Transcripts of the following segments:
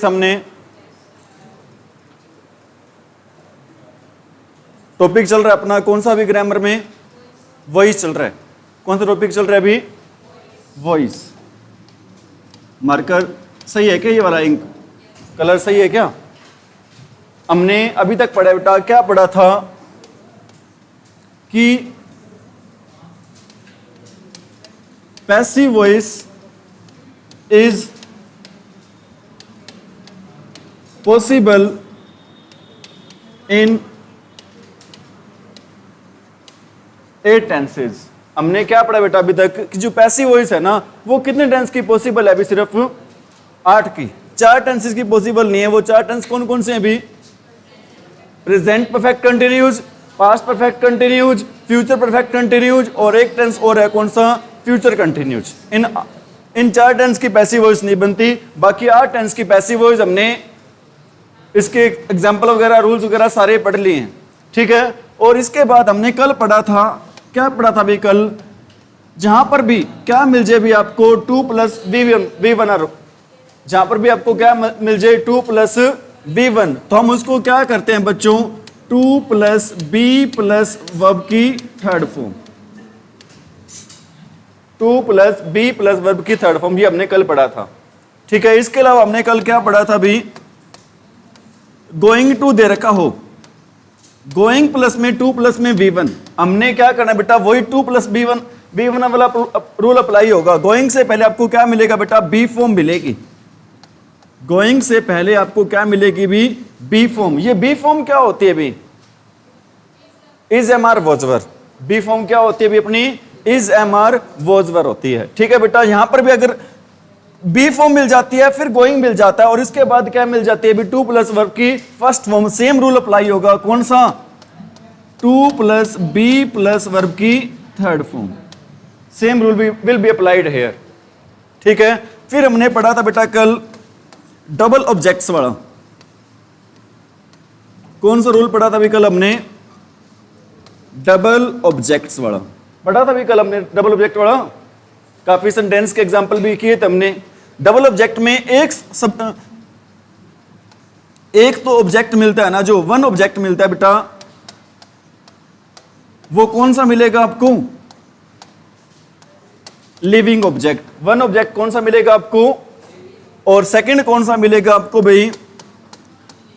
हमने टॉपिक चल रहा है अपना कौन सा अभी ग्रामर में वॉइस चल रहा है। कौन सा टॉपिक चल रहा है अभी? वॉइस। मार्कर सही है क्या? ये वाला इंक कलर सही है क्या? हमने अभी तक पढ़ा बेटा, क्या पढ़ा था कि passive voice is possible in 8 tenses. हमने क्या पढ़ा बेटा अभी तक कि जो पैसिव वॉइस है ना वो कितने टेंस की पॉसिबल है? अभी सिर्फ 8 की। 4 टेंसेज की पॉसिबल नहीं है। वो 4 टेंस कौन कौन से हैं अभी? Present perfect continuous, past perfect continuous, future perfect continuous और एक टेंस और है कौन सा? Future continuous. इन 4 टेंस की पैसिव वॉइस नहीं बनती। बाकी 8 टेंस की पैसिव वॉइस हमने इसके एग्जाम्पल वगैरह रूल्स वगैरह सारे पढ़ लिए हैं, ठीक है। और इसके बाद हमने कल पढ़ा था, क्या पढ़ा था अभी कल? जहां पर भी क्या मिल जाए भी आपको 2 + v1 और जहां पर भी आपको क्या मिल जाए 2 + v1 तो हम उसको क्या करते हैं बच्चों? 2 + b + वर्ब की थर्ड फॉर्म। 2 + b + वर्ब की थर्ड फॉर्म, ये हमने कल पढ़ा था, ठीक है। इसके अलावा हमने कल क्या पढ़ा था अभी? गोइंग टू दे रखा हो, गोइंग प्लस में 2 + में v1। हमने क्या करना बेटा? वही 2 + b1 वाला रूल अप्लाई होगा। गोइंग से पहले आपको क्या मिलेगा बेटा? बी फॉर्म मिलेगी। गोइंग से पहले आपको क्या मिलेगी भी? Be form. ये बी फॉर्म क्या होती है भी? Is am are was were. Be form क्या होती है भी अपनी? इज एम आर वॉजवर होती है, ठीक है बेटा। यहां पर भी अगर बी फॉर्म मिल जाती है फिर गोइंग मिल जाता है और इसके बाद क्या मिल जाती है? 2 + वर्ब की first form. Same rule apply होगा, कौन सा? 2 + b + वर्ब की third form. Same rule will be applied here, ठीक है। फिर हमने पढ़ा था बेटा कल डबल ऑब्जेक्ट्स वाला। कौन सा रूल पढ़ा था अभी कल हमने? डबल ऑब्जेक्ट्स वाला पढ़ा था अभी कल हमने। डबल ऑब्जेक्ट वाला काफी सेंटेंस के एग्जांपल भी किए थे हमने। डबल ऑब्जेक्ट में एक तो ऑब्जेक्ट मिलता है ना, जो वन ऑब्जेक्ट मिलता है बेटा, वो कौन सा मिलेगा आपको? Living object. वन ऑब्जेक्ट कौन सा मिलेगा आपको? और सेकंड कौन सा मिलेगा आपको भाई?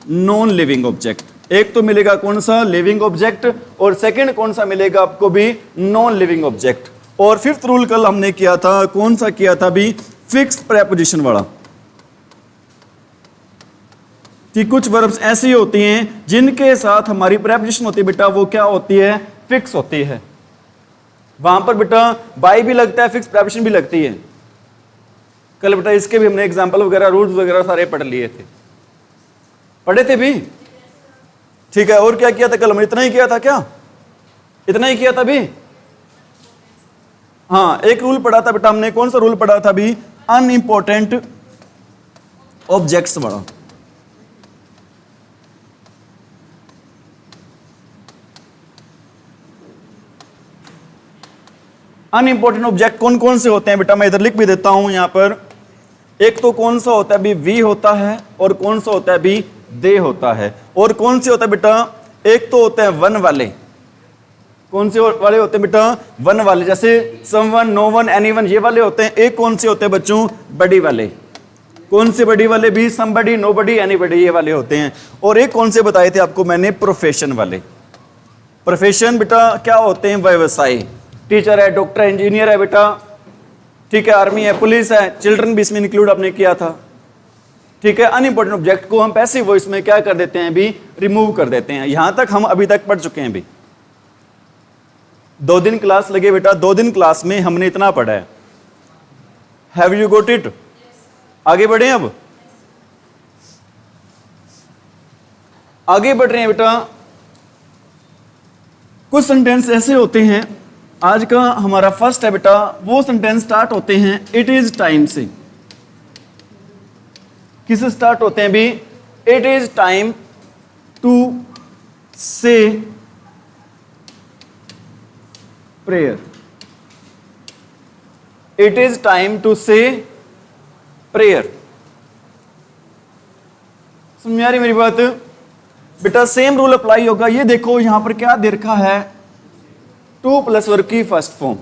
Non living object. एक तो मिलेगा कौन सा? लिविंग ऑब्जेक्ट और सेकंड कौन सा मिलेगा आपको भी? Non living object. और फिफ्थ रूल कल हमने किया था, कौन सा किया था भी? फिक्स प्रेपोजिशन वाला, कि कुछ वर्ब्स ऐसी होती हैं जिनके साथ हमारी प्रेपोजिशन होती है बेटा, वो क्या होती है? फिक्स होती है। वहां पर बेटा बाय भी लगता है, फिक्स प्रेपोजिशन भी लगती है। कल बेटा इसके भी हमने एग्जांपल वगैरह रूल्स वगैरह सारे पढ़ लिए थे, पढ़े थे भी, ठीक है। और क्या किया था कल हमने? इतना ही किया था क्या? इतना ही किया था भी? हाँ, एक रूल पढ़ा था बेटा हमने। कौन सा रूल पढ़ा था भी? अनइंपॉर्टेंट ऑब्जेक्ट्स वाला। अनइंपॉर्टेंट ऑब्जेक्ट कौन कौन से होते हैं बेटा? मैं इधर लिख भी देता हूं यहां पर। एक तो कौन सा होता है भी? वी होता है। और कौन सा होता है भी? दे होता है। और कौन से होता है बेटा? एक तो होता है वन वाले। कौन से वाले होते हैं बेटा? वन वाले, जैसे समवन, नो वन, एनीवन, ये वाले होते हैं। एक कौन से होते हैं बच्चों? बड़ी वाले। कौन से बड़ी वाले भी? समबडी, नोबडी, एनीबडी, ये वाले होते हैं। और एक कौन से बताए थे आपको मैंने? प्रोफेशन वाले। प्रोफेशन बेटा क्या होते हैं? व्यवसाय। टीचर है, डॉक्टर है, इंजीनियर है बेटा, ठीक है, आर्मी है, पुलिस है, चिल्ड्रन भी इसमें इंक्लूड आपने किया था, ठीक है। अनइंपॉर्टेंट ऑब्जेक्ट को हम पैसिव वॉइस में क्या कर देते हैं भी? रिमूव कर देते हैं। यहां तक हम अभी तक पढ़ चुके हैं भी। 2 दिन क्लास लगे बेटा, 2 दिन क्लास में हमने इतना पढ़ा है। Have you got it? आगे बढ़े, अब आगे बढ़ रहे हैं बेटा। कुछ सेंटेंस ऐसे होते हैं, आज का हमारा फर्स्ट है बेटा, वो सेंटेंस स्टार्ट होते हैं इट इज टाइम से। किससे स्टार्ट होते हैं भी? It is time to say prayer. It is time to say prayer. समझ में आ रही मेरी बात? बेटा सेम रूल अप्लाई होगा। ये देखो यहां पर क्या दे रखा है, 2 प्लस वर्ब की फर्स्ट फॉर्म।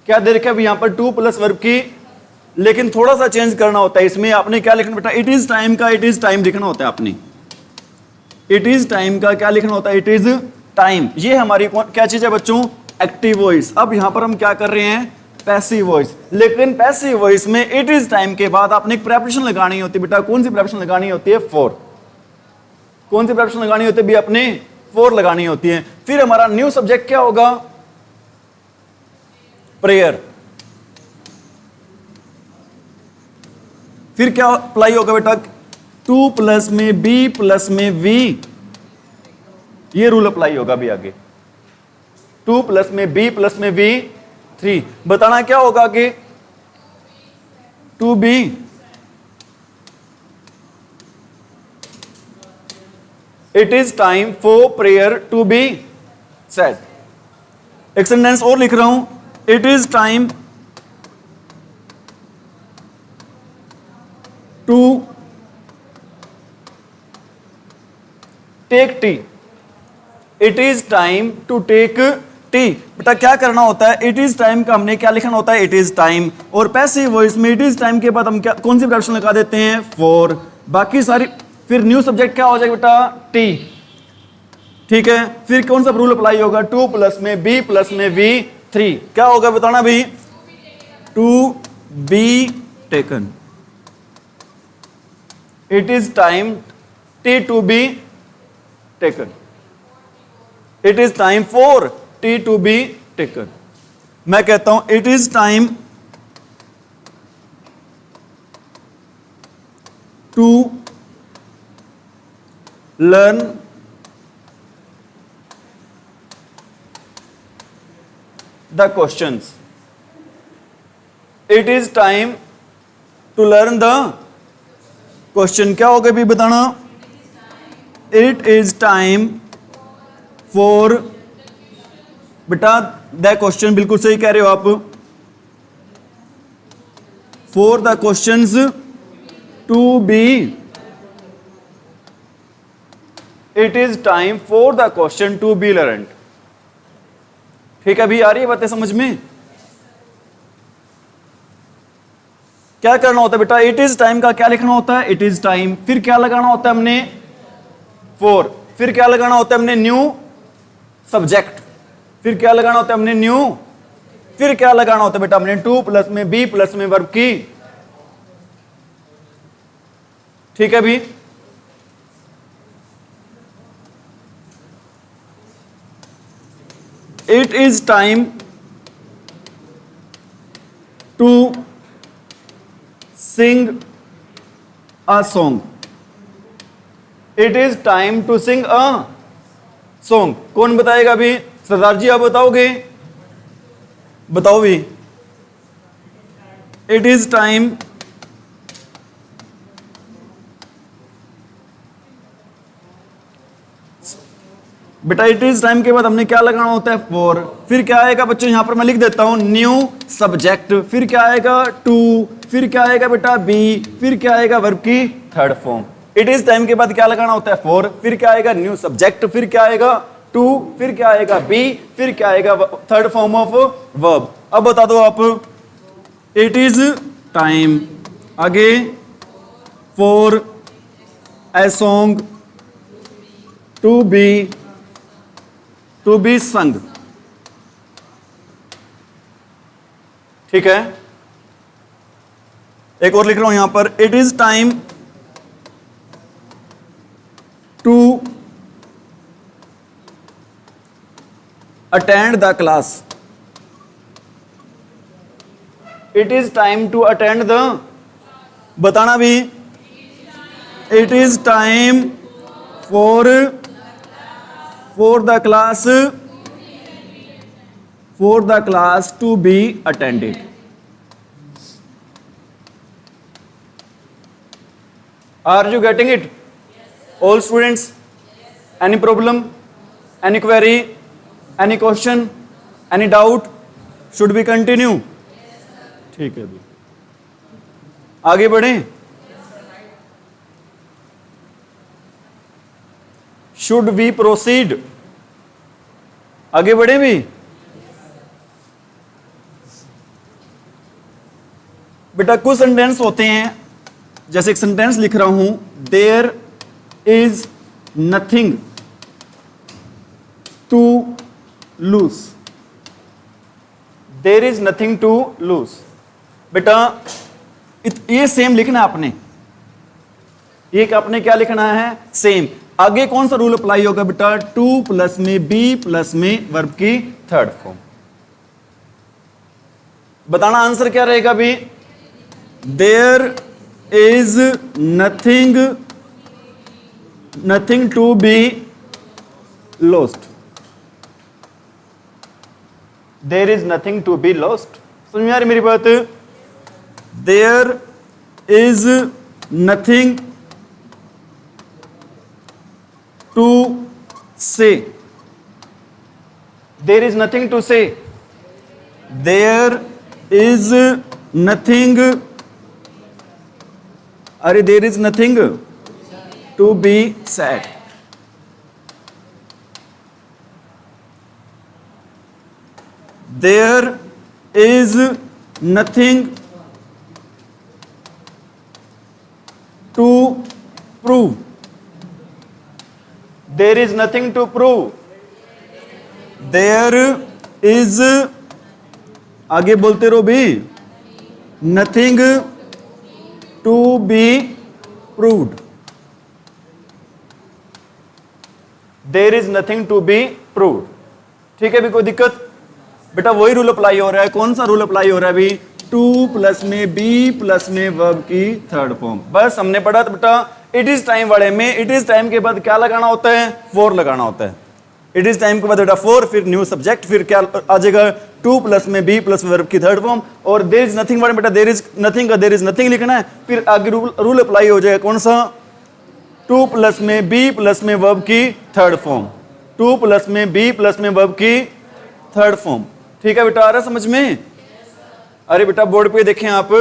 क्या दे रखा है यहां पर? 2 प्लस वर्ब की, लेकिन थोड़ा सा चेंज करना होता है इसमें। आपने क्या लिखना बेटा? इट इज टाइम का इट इज टाइम लिखना होता है आपने। इट इज टाइम का क्या लिखना होता है? It is time. ये हमारी क्या चीज है बच्चों? Active voice. अब यहां पर हम क्या कर रहे हैं? Passive voice. लेकिन पैसिव वॉइस में इट इज टाइम के बाद आपने एक प्रेपोजिशन लगानी होती है बेटा। कौन सी प्रेपोजिशन लगानी होती है? फॉर। कौन सी प्रेपोजिशन लगानी होती है भी? आपने फॉर लगानी होती है। फिर हमारा न्यू सब्जेक्ट क्या होगा? प्रेयर। फिर क्या अप्लाई होगा बेटा? 2 प्लस में बी प्लस में वी, ये रूल अप्लाई होगा भी आगे। 2 प्लस में बी प्लस में वी 3। बताना क्या होगा आगे? To be. It is time for prayer to be said. एक सेंटेंस और लिख रहा हूं, it is time to take tea. It is time to take tea. बेटा क्या करना होता है? इट इज टाइम का हमने क्या लिखना होता है? It is time. और पैसिव वॉइस में इट इज टाइम के बाद हम क्या कौन सी प्रेपोजिशन लगा देते हैं? फॉर। बाकी सारी फिर न्यू सब्जेक्ट क्या हो जाएगा बेटा? टी। ठीक है, फिर कौन सा रूल अप्लाई होगा? 2 प्लस में बी प्लस में वी 3। क्या होगा बताना भी? To be taken. It is time tea to be taken. It is time for tea to be taken. मैं कहता हूं it is time to learn the questions. It is time to learn the question. क्या होगा भी बताना? It is time for बेटा the question. बिल्कुल सही कह रहे हो आप। For the questions to be. It is time for the question to be learned. ठीक है, अभी आ रही है बातें समझ में? क्या करना होता है बेटा? इट इज टाइम का क्या लिखना होता है? It is time. फिर क्या लगाना होता है हमने? फॉर। फिर क्या लगाना होता है हमने? New subject. फिर क्या लगाना होता है हमने? न्यू। फिर क्या लगाना होता है बेटा हमने? 2 प्लस में बी प्लस में वर्ब की। ठीक है भी? It is time to sing a song. It is time to sing a song. कौन बताएगा अभी? सरदार जी आप बताओगे? बताओ भी। इट इज टाइम बेटा इट इज टाइम के बाद हमने क्या लगाना होता है? फॉर। फिर क्या आएगा बच्चों? यहां पर मैं लिख देता हूं न्यू सब्जेक्ट। फिर क्या आएगा? टू। फिर क्या आएगा बेटा? बी। फिर क्या आएगा? वर्ब की third form. It is time के बाद क्या लगाना होता है? फॉर। फिर क्या आएगा? New subject. फिर क्या आएगा? टू। फिर क्या आएगा? बी। फिर क्या आएगा? Third form of verb. अब बता दो आप। इट इज टाइम आगे for a song to be sung. ठीक है, एक और लिख रहा हूं यहां पर। It is time to attend the class. It is time to attend the. बताना भी। It is time for the class to be attended. Are you getting it all students? Any problem? Any query? Any question? Any doubt? Should be continue? ठीक है अभी आगे बढ़ें। Should we proceed, आगे बढ़े भी। बेटा कुछ सेंटेंस होते हैं, जैसे एक सेंटेंस लिख रहा हूं, there is nothing to lose, there is nothing to lose. बेटा ये सेम लिखना है आपने, एक आपने क्या लिखना है, सेम। आगे कौन सा रूल अप्लाई होगा बेटा, टू प्लस में बी प्लस में वर्ब की थर्ड फॉर्म। बताना आंसर क्या रहेगा अभी, there is nothing to be lost, there is nothing to be lost. समझ में आ रही मेरी बात, there is nothing to say, there is nothing to say, there is nothing, अरे there is nothing to be sad. There is nothing to prove, there is nothing to prove, there is, आगे बोलते रहो भी, nothing to be proved, there is nothing to be proved. ठीक है भी, कोई दिक्कत बेटा, वही रूल अप्लाई हो रहा है। कौन सा रूल अप्लाई हो रहा है अभी, टू प्लस में बी प्लस में वर्ब की थर्ड फॉर्म। बस हमने पढ़ा था बेटा इट इज टाइम वाले में, इट इज टाइम के बाद क्या लगाना होता है, फॉर लगाना होता है। इट इज टाइम के बाद बेटा फॉर, फिर न्यू सब्जेक्ट, फिर क्या आ जाएगा, टू प्लस में बी प्लस वर्ब की थर्ड फॉर्म। और देयर इज नथिंग वाले बेटा देयर इज नथिंग का देयर इज नथिंग लिखना है, फिर आगे रूल अप्लाई हो जाएगा कौन सा, टू प्लस में बी प्लस में वर्ब की थर्ड फॉर्म, टू प्लस में बी प्लस में वर्ब की थर्ड फॉर्म। ठीक है बेटा, आ रहा समझ में। अरे बेटा बोर्ड पे देखें आप,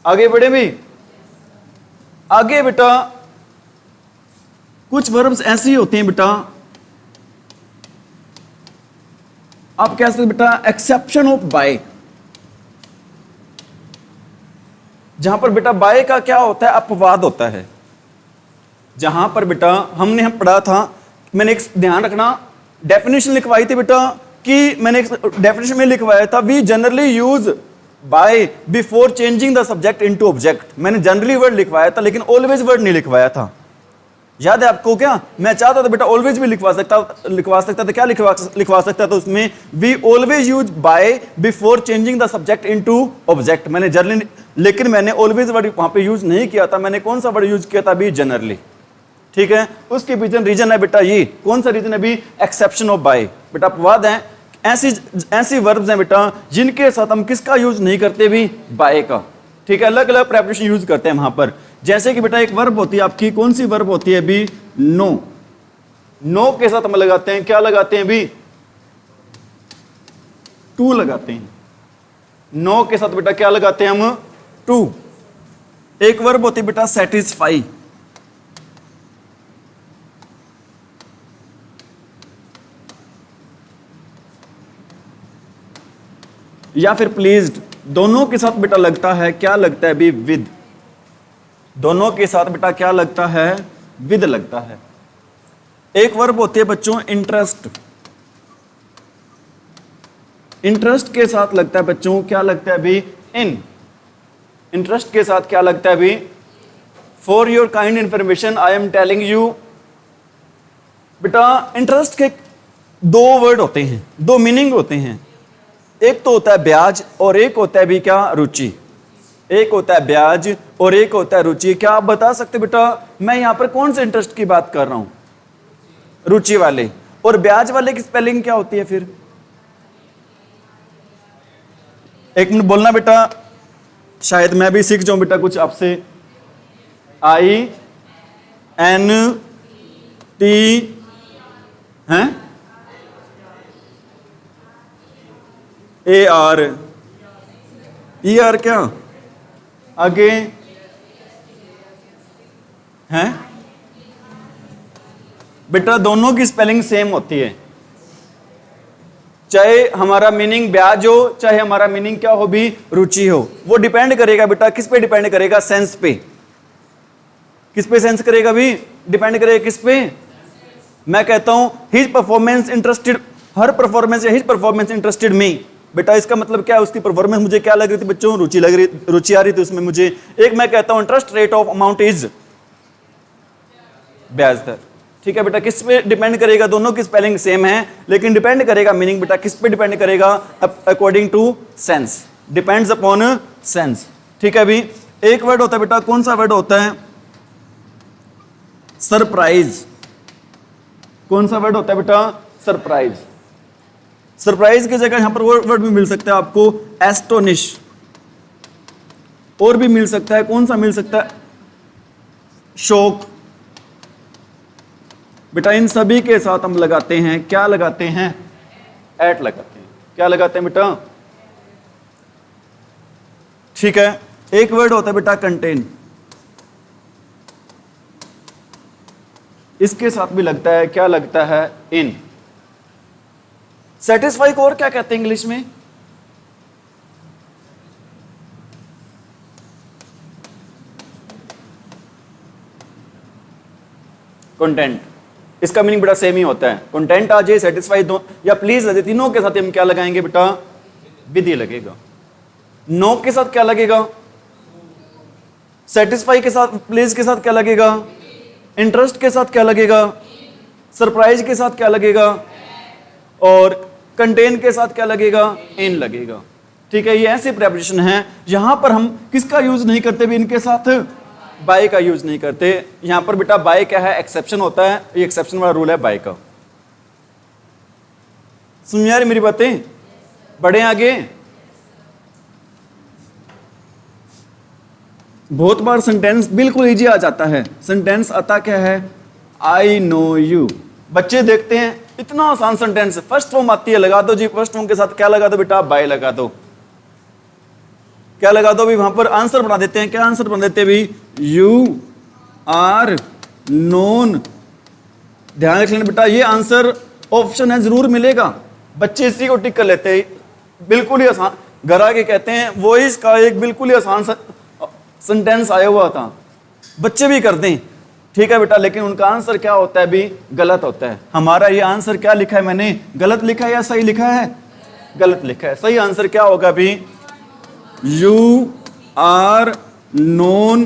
आगे बढ़े भी। आगे बेटा कुछ वर्ब्स ऐसी होते हैं बेटा, आप कह सकते बेटा एक्सेप्शन ऑफ बाय, जहां पर बेटा बाय का क्या होता है, अपवाद होता है। जहां पर बेटा हमने पढ़ा था, मैंने एक ध्यान रखना, डेफिनेशन लिखवाई थी बेटा, कि मैंने एक डेफिनेशन में लिखवाया था, we generally use by before changing the subject into object. मैंने जनरली वर्ड लिखवाया था, लेकिन ऑलवेज वर्ड नहीं लिखवाया था। याद है आपको क्या, मैं चाहता था बेटा ऑलवेज भी लिखवा सकता था। क्या लिखवा सकता था उसमें, we always use by before changing the subject into object. मैंने जनरली, लेकिन मैंने ऑलवेज वर्ड वहां पे यूज नहीं किया था। मैंने कौन सा वर्ड यूज किया था अभी, जनरली। ठीक है, उसके पीछे रीजन है बेटा ये, कौन सा रीजन है अभी, एक्सेप्शन ऑफ बाय। बेटा अपवाद है, ऐसी वर्ब्स हैं बेटा जिनके साथ हम किसका यूज नहीं करते भी, बाय का। ठीक है, अलग अलग प्रेपोजिशन यूज करते हैं वहां पर। जैसे कि बेटा एक वर्ब होती है आपकी, कौन सी वर्ब होती है अभी, नो। नो के साथ हम लगाते हैं, क्या लगाते हैं अभी, टू लगाते हैं। नो के साथ बेटा क्या लगाते हैं हम, टू। एक वर्ब होती है बेटा सेटिस्फाई, या फिर प्लीज्ड। दोनों के साथ बेटा लगता है, क्या लगता है अभी, विद। दोनों के साथ बेटा क्या लगता है, विद लगता है। एक वर्ब होती है बच्चों इंटरेस्ट, इंटरेस्ट के साथ लगता है बच्चों, क्या लगता है अभी, इन। इंटरेस्ट के साथ क्या लगता है अभी, for your kind information I am telling you. बेटा इंटरेस्ट के दो वर्ड होते हैं, दो मीनिंग होते हैं। एक तो होता है ब्याज और एक होता है भी क्या, रुचि। एक होता है ब्याज और एक होता है रुचि। क्या आप बता सकते बेटा मैं यहां पर कौन से इंटरेस्ट की बात कर रहा हूं, रुचि वाले। और ब्याज वाले की स्पेलिंग क्या होती है फिर, एक मिनट बोलना बेटा, शायद मैं भी सीख जाऊं बेटा कुछ आपसे। INT हैं, AR क्या, आगे हैं बेटा दोनों की स्पेलिंग सेम होती है, चाहे हमारा मीनिंग ब्याज हो, चाहे हमारा मीनिंग क्या हो भी, रुचि हो। वो डिपेंड करेगा बेटा किस पे डिपेंड करेगा, सेंस पे। किस पे सेंस करेगा भी, डिपेंड करेगा किस पे। मैं कहता हूं हिज परफॉर्मेंस इंटरेस्टेड हर परफॉर्मेंस या हिज परफॉर्मेंस इंटरेस्टेड मी। बेटा इसका मतलब क्या है, उसकी परफॉर्मेंस मुझे क्या लग रही थी बच्चों, रुचि लग रही, रुचि आ रही थी उसमें मुझे। एक मैं कहता हूं interest rate of amount is ब्याज दर। ठीक है बेटा, किस पे डिपेंड करेगा, दोनों की स्पेलिंग सेम है लेकिन डिपेंड करेगा मीनिंग बेटा किस पे डिपेंड करेगा, according to sense, depends upon sense. ठीक है अभी एक वर्ड होता है बेटा, कौन सा वर्ड होता है, सरप्राइज। कौन सा वर्ड होता है बेटा, सरप्राइज। सरप्राइज की जगह यहां पर वर्ड भी मिल सकता है आपको, एस्टोनिश। और भी मिल सकता है, कौन सा मिल सकता है, शॉक। बेटा इन सभी के साथ हम लगाते हैं, क्या लगाते हैं, एट लगाते हैं। क्या लगाते हैं बेटा, ठीक है। एक वर्ड होता है बेटा कंटेन, इसके साथ भी लगता है, क्या लगता है, इन। सेटिस्फाई को और क्या कहते हैं इंग्लिश में, कंटेंट। इसका मीनिंग बेटा सेम ही होता है, कंटेंट आ जाए, सेटिस्फाई दो या प्लीज आ जाए, तीनों के साथ हम क्या लगाएंगे बेटा, विधि लगेगा। नो के साथ क्या लगेगा, सेटिस्फाई के साथ, प्लीज के साथ क्या लगेगा, इंटरेस्ट के साथ क्या लगेगा, सरप्राइज के साथ क्या लगेगा, और कंटेन के साथ क्या लगेगा, इन लगेगा। ठीक है, ये ऐसे प्रेपोजिशन है यहां पर हम किसका यूज नहीं करते भी, इनके साथ बाय का यूज नहीं करते। यहां पर बेटा बाय क्या है, एक्सेप्शन होता है, ये एक्सेप्शन वाला रूल है बाय का। सुन यार मेरी बातें, बढ़े आगे। बहुत बार सेंटेंस बिल्कुल इजी आ जाता है। सेंटेंस आता क्या है, आई नो यू। बच्चे देखते हैं इतना आसान सेंटेंस, फर्स्ट फॉर्म आती है, लगा दो जी, फर्स्ट फॉर्म के साथ क्या लगा दो बेटा, बाय लगा दो। क्या लगा दो भी, वहां पर आंसर बना देते हैं, क्या आंसर बना देते हैं भी, यू आर नोन। ध्यान रख लेना बेटा, ये आंसर ऑप्शन है, जरूर मिलेगा। बच्चे इसी को टिक कर लेते हैं, बिल्कुल ही आसान। घर आके कहते हैं वॉइस का एक बिल्कुल ही आसान सेंटेंस आया हुआ था, बच्चे भी करते हैं। ठीक है बेटा, लेकिन उनका आंसर क्या होता है भी, गलत होता है। हमारा ये आंसर क्या लिखा है, मैंने गलत लिखा है या सही लिखा है, गलत लिखा है। सही आंसर क्या होगा भी, you are known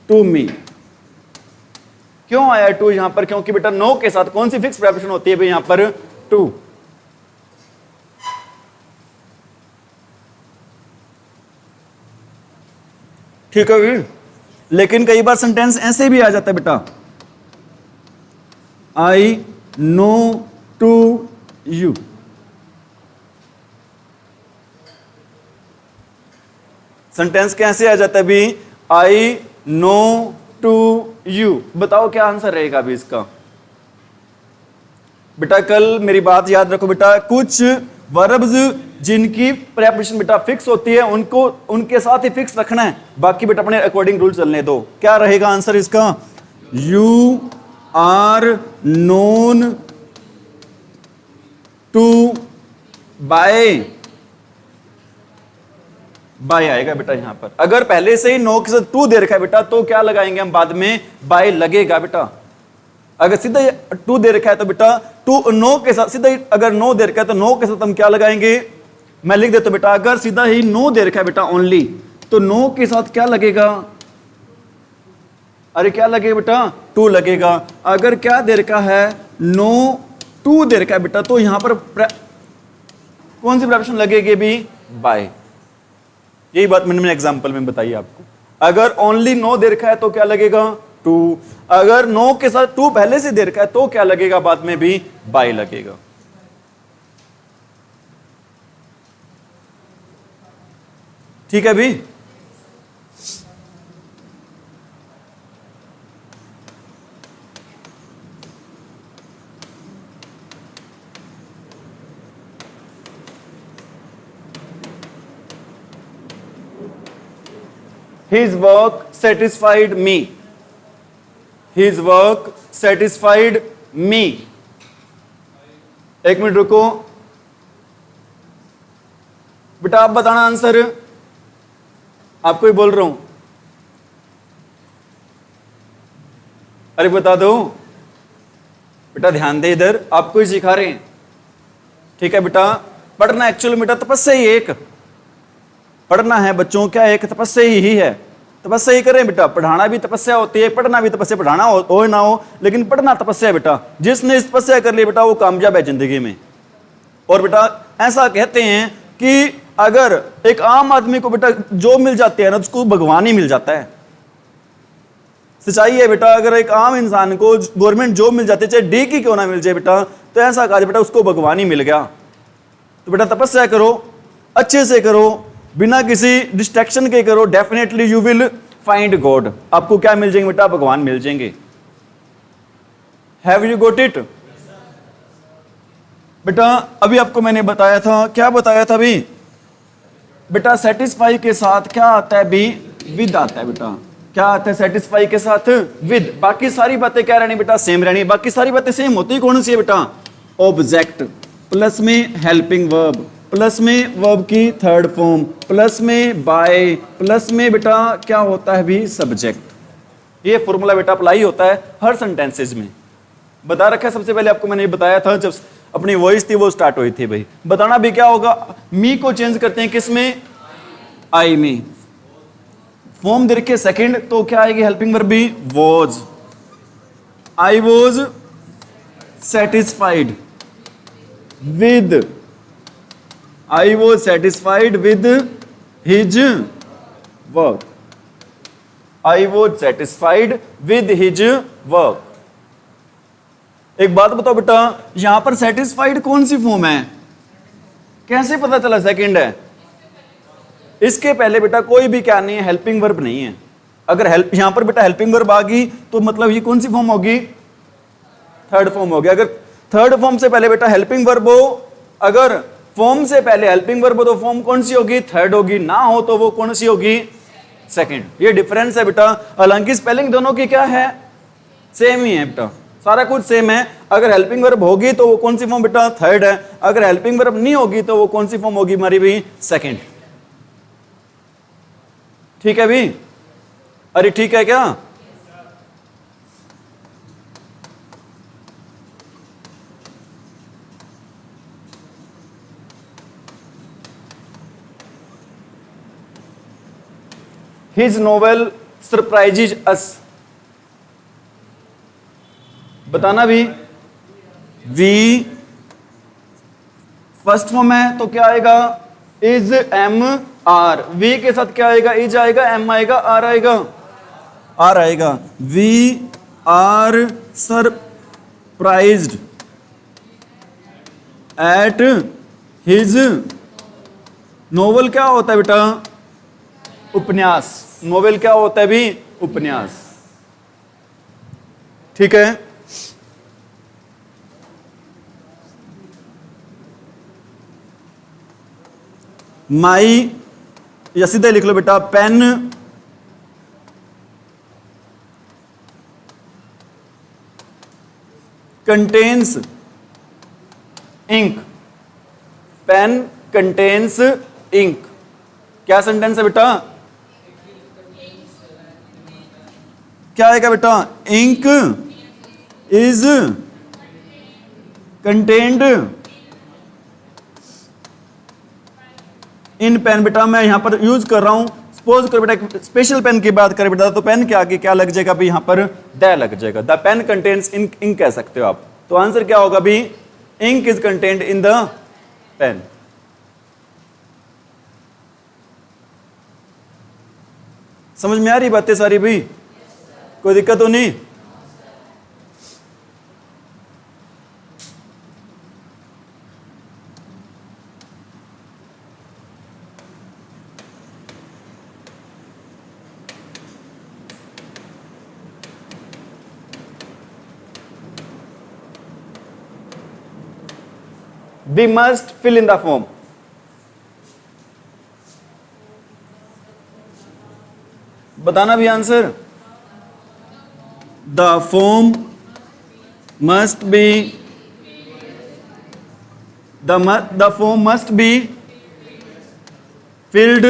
to me. क्यों आया टू यहां पर, क्योंकि बेटा नो के साथ कौन सी फिक्स प्रेपोजिशन होती है भाई, यहां पर टू। ठीक है भाई, लेकिन कई बार सेंटेंस ऐसे भी आ जाता है बेटा, I know to you. Sentence कैसे आ जाता है भी, आई नो टू यू। बताओ क्या आंसर रहेगा अभी इसका। बेटा कल मेरी बात याद रखो बेटा, कुछ वर्ब्स जिनकी प्रेपोजिशन बेटा फिक्स होती है उनको उनके साथ ही फिक्स रखना है, बाकी बेटा अपने अकॉर्डिंग रूल चलने दो। क्या रहेगा आंसर इसका, you are known to by. By आएगा बेटा यहां पर। अगर पहले से ही नो के साथ टू दे रखा है बेटा तो क्या लगाएंगे हम बाद में, बाय लगेगा बेटा। अगर सीधा टू दे रखा है तो बेटा टू नो के साथ सीधा ही, अगर नो दे रखा है तो नो के साथ हम क्या लगाएंगे, मैं लिख देता हूं बेटा, अगर सीधा ही नो दे रखा है बेटा ओनली, तो नो के साथ क्या लगेगा, अरे क्या लगेगा बेटा, टू लगेगा। अगर क्या दे रखा है, नो टू दे रखा है बेटा, तो यहां पर कौन सी प्रेपोजिशन लगेगी भी, बाय। यही बात मैंने एग्जांपल में बताई आपको। अगर ओनली नो दे रखा है तो क्या लगेगा, टू। अगर नो के साथ टू पहले से दे रखा है तो क्या लगेगा, बाद में भी बाय लगेगा। ठीक है भी, his work satisfied me। His work satisfied me. एक मिनट रुको बेटा, आप बताना आंसर, आपको ही बोल रहा हूं। अरे बता दो बेटा, ध्यान दे इधर, आपको ही सिखा रहे हैं। ठीक है बेटा, पढ़ना एक्चुअली बेटा तपस्या ही एक पढ़ना है बच्चों, क्या एक तपस्या ही है। तपस्या ही करें बेटा, पढ़ाना भी तपस्या होती है, पढ़ना भी तपस्या, पढ़ाना हो ना हो लेकिन पढ़ना तपस्या है बेटा। जिसने इस तपस्या कर ली बेटा वो कामयाब है जिंदगी में। और बेटा ऐसा कहते हैं कि अगर एक आम आदमी को बेटा जॉब मिल जाती है ना, उसको भगवान ही मिल जाता है। सच्चाई है बेटा, अगर एक आम इंसान को गवर्नमेंट जॉब मिल जाती है, चाहे डी की क्यों ना मिल जाए बेटा, तो ऐसा कहा बेटा उसको भगवान ही मिल गया। तो बेटा तपस्या करो, अच्छे से करो, बिना किसी डिस्ट्रैक्शन के करो, definitely you will find God. आपको क्या मिल जाएंगे बेटा? भगवान मिल जाएंगे। Have you got it? बेटा अभी आपको मैंने बताया था, क्या बताया था अभी बेटा? सेटिस्फाई के साथ क्या आता है? बी विद आता है बेटा। क्या आता है सेटिस्फाई के साथ? विद। बाकी सारी बातें क्या रहनी बेटा? सेम रहनी। बाकी सारी बातें सेम होती कौन सी है बेटा? ऑब्जेक्ट प्लस में हेल्पिंग वर्ब, प्लस में वर्ब की थर्ड फॉर्म, प्लस में बाय, प्लस में बेटा क्या होता है भी? सब्जेक्ट। ये फॉर्मूला बेटा अप्लाई होता है हर सेंटेंसेज में। बता रखा है सबसे पहले आपको मैंने बताया था, जब अपनी वॉइस थी वो स्टार्ट हुई थी भाई। बताना भी क्या होगा? मी को चेंज करते हैं किस में? आई में। फॉर्म दे रखे सेकंड, तो क्या आएगी हेल्पिंग वर्ब भी? Was. I was satisfied with, I was satisfied with his work. I was satisfied with his work. एक बात बताओ बेटा, यहां पर सेटिस्फाइड कौन सी फॉर्म है? कैसे पता चला सेकंड है? इसके पहले बेटा कोई भी क्या नहीं है, हेल्पिंग वर्ब नहीं है। अगर हेल्प यहां पर बेटा हेल्पिंग वर्ब आ गई तो मतलब ये कौन सी फॉर्म होगी? थर्ड फॉर्म होगी। अगर थर्ड फॉर्म से पहले बेटा हेल्पिंग वर्ब हो, अगर फॉर्म से पहले हेल्पिंग वर्ब हो तो फॉर्म कौन सी होगी? थर्ड होगी। ना हो तो वो कौन सी होगी? सेकंड। ये डिफरेंस है बेटा। हालांकि स्पेलिंग दोनों की क्या है? सेम ही है बेटा, सारा कुछ सेम है। अगर हेल्पिंग वर्ब होगी तो वो कौन सी फॉर्म बेटा? थर्ड है। अगर हेल्पिंग वर्ब नहीं होगी तो वो कौन सी फॉर्म होगी हमारी भी? सेकंड। ठीक है भी? अरे ठीक है क्या? हिज नोवेल सरप्राइजेज अस। बताना भी। वी फर्स्ट फॉर्म है तो क्या आएगा? Is am are. वी के साथ क्या आएगा? इज आएगा, एम आएगा, आर आएगा, आर आएगा। We are surprised at his novel. क्या होता है बेटा? उपन्यास। नोवेल क्या होता है भी? उपन्यास। ठीक है। माई, या सीधे लिख लो बेटा, pen contains ink. Pen contains ink. क्या सेंटेंस है बेटा? क्या आएगा बेटा? Ink is contained in pen. बेटा मैं यहां पर यूज कर रहा हूं, सपोज करो बेटा स्पेशल पेन की बात करें बेटा, तो पेन के आगे क्या लग जाएगा भी? यहां पर द लग जाएगा। The pen contains ink, ink कह सकते हो आप। तो आंसर क्या होगा भी? Ink is contained in the pen. समझ में आ रही बातें सारी भी? कोई दिक्कत तो नहीं? We must fill in the form. बताना भी answer. The form must be the form must be filled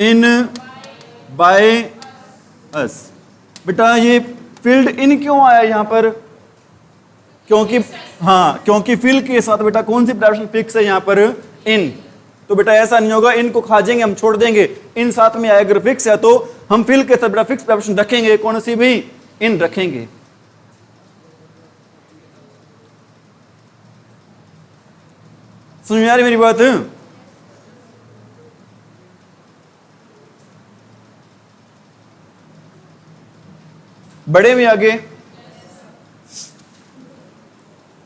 in by us. बेटा ये फिल्ड इन क्यों आया यहां पर? क्योंकि क्योंकि फिल के साथ बेटा कौन सी प्रेपोजिशन फिक्स है यहां पर? इन। तो बेटा ऐसा नहीं होगा इन को खा जाएंगे हम, छोड़ देंगे, इन साथ में आया। अगर फिक्स है तो हम फिल के साथ बेटा फिक्स प्रेपोजिशन रखेंगे, कौन सी भी? इन रखेंगे। समझ में आ रही मेरी बात? बड़े में आगे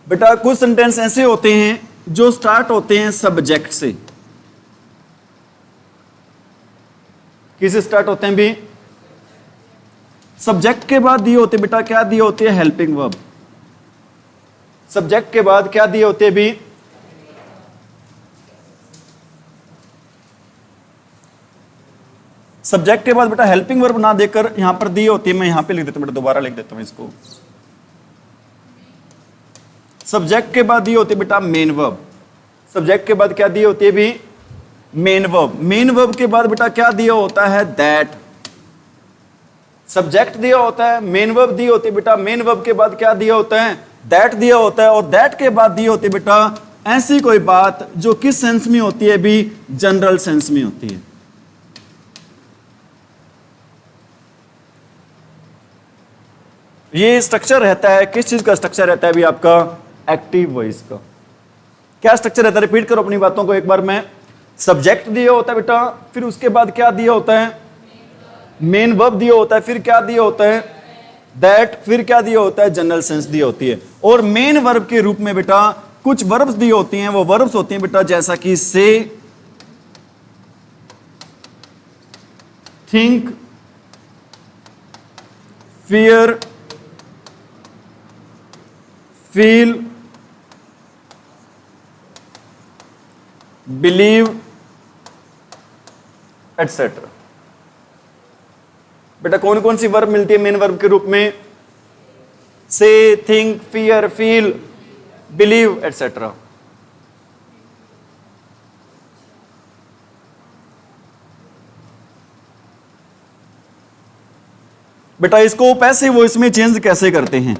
बेटा कुछ सेंटेंस ऐसे होते हैं जो स्टार्ट होते हैं सब्जेक्ट से। किससे स्टार्ट होते हैं भी? सब्जेक्ट के बाद दिए होते बेटा क्या दिए होते हैं? Helping verb. सब्जेक्ट के बाद क्या दिए होते हैं भी? सब्जेक्ट के बाद बेटा हेल्पिंग वर्ब ना देकर यहां पर दी होती है, मैं यहां पे लिख देता हूं बेटा, दोबारा लिख देता हूं इसको। सब्जेक्ट के बाद दी होती है बेटा मेन वर्ब। सब्जेक्ट के बाद क्या दी होती है भी? Main verb. मेन वर्ब के बाद बेटा क्या दिया होता है? दैट। सब्जेक्ट दिया होता है, मेन वर्ब दी होती है बेटा, मेन वर्ब के बाद क्या दिया होता है? दैट दिया होता है। और दैट के बाद दी होती है बेटा ऐसी कोई बात जो किस सेंस में होती है भी? जनरल सेंस में होती है। ये स्ट्रक्चर रहता है, किस चीज का स्ट्रक्चर रहता है भी आपका? एक्टिव वॉइस का। क्या स्ट्रक्चर रहता है? रिपीट करो अपनी बातों को एक बार। मैं सब्जेक्ट दिया होता है बेटा, फिर उसके बाद क्या दिया होता है? मेन वर्ब दिया होता है, फिर क्या दिया होता है? दैट, फिर क्या दिया होता है? जनरल सेंस दी होती है। और मेन वर्ब के रूप में बेटा कुछ वर्ब्स दी होती हैं, वो वर्ब्स होती हैं बेटा जैसा कि से, think, fear, feel, believe etcetera. बेटा कौन कौन सी वर्ब मिलती है मेन वर्ब के रूप में? से, think, fear, feel, believe etcetera. बेटा इसको पैसिव वॉइस में चेंज कैसे करते हैं?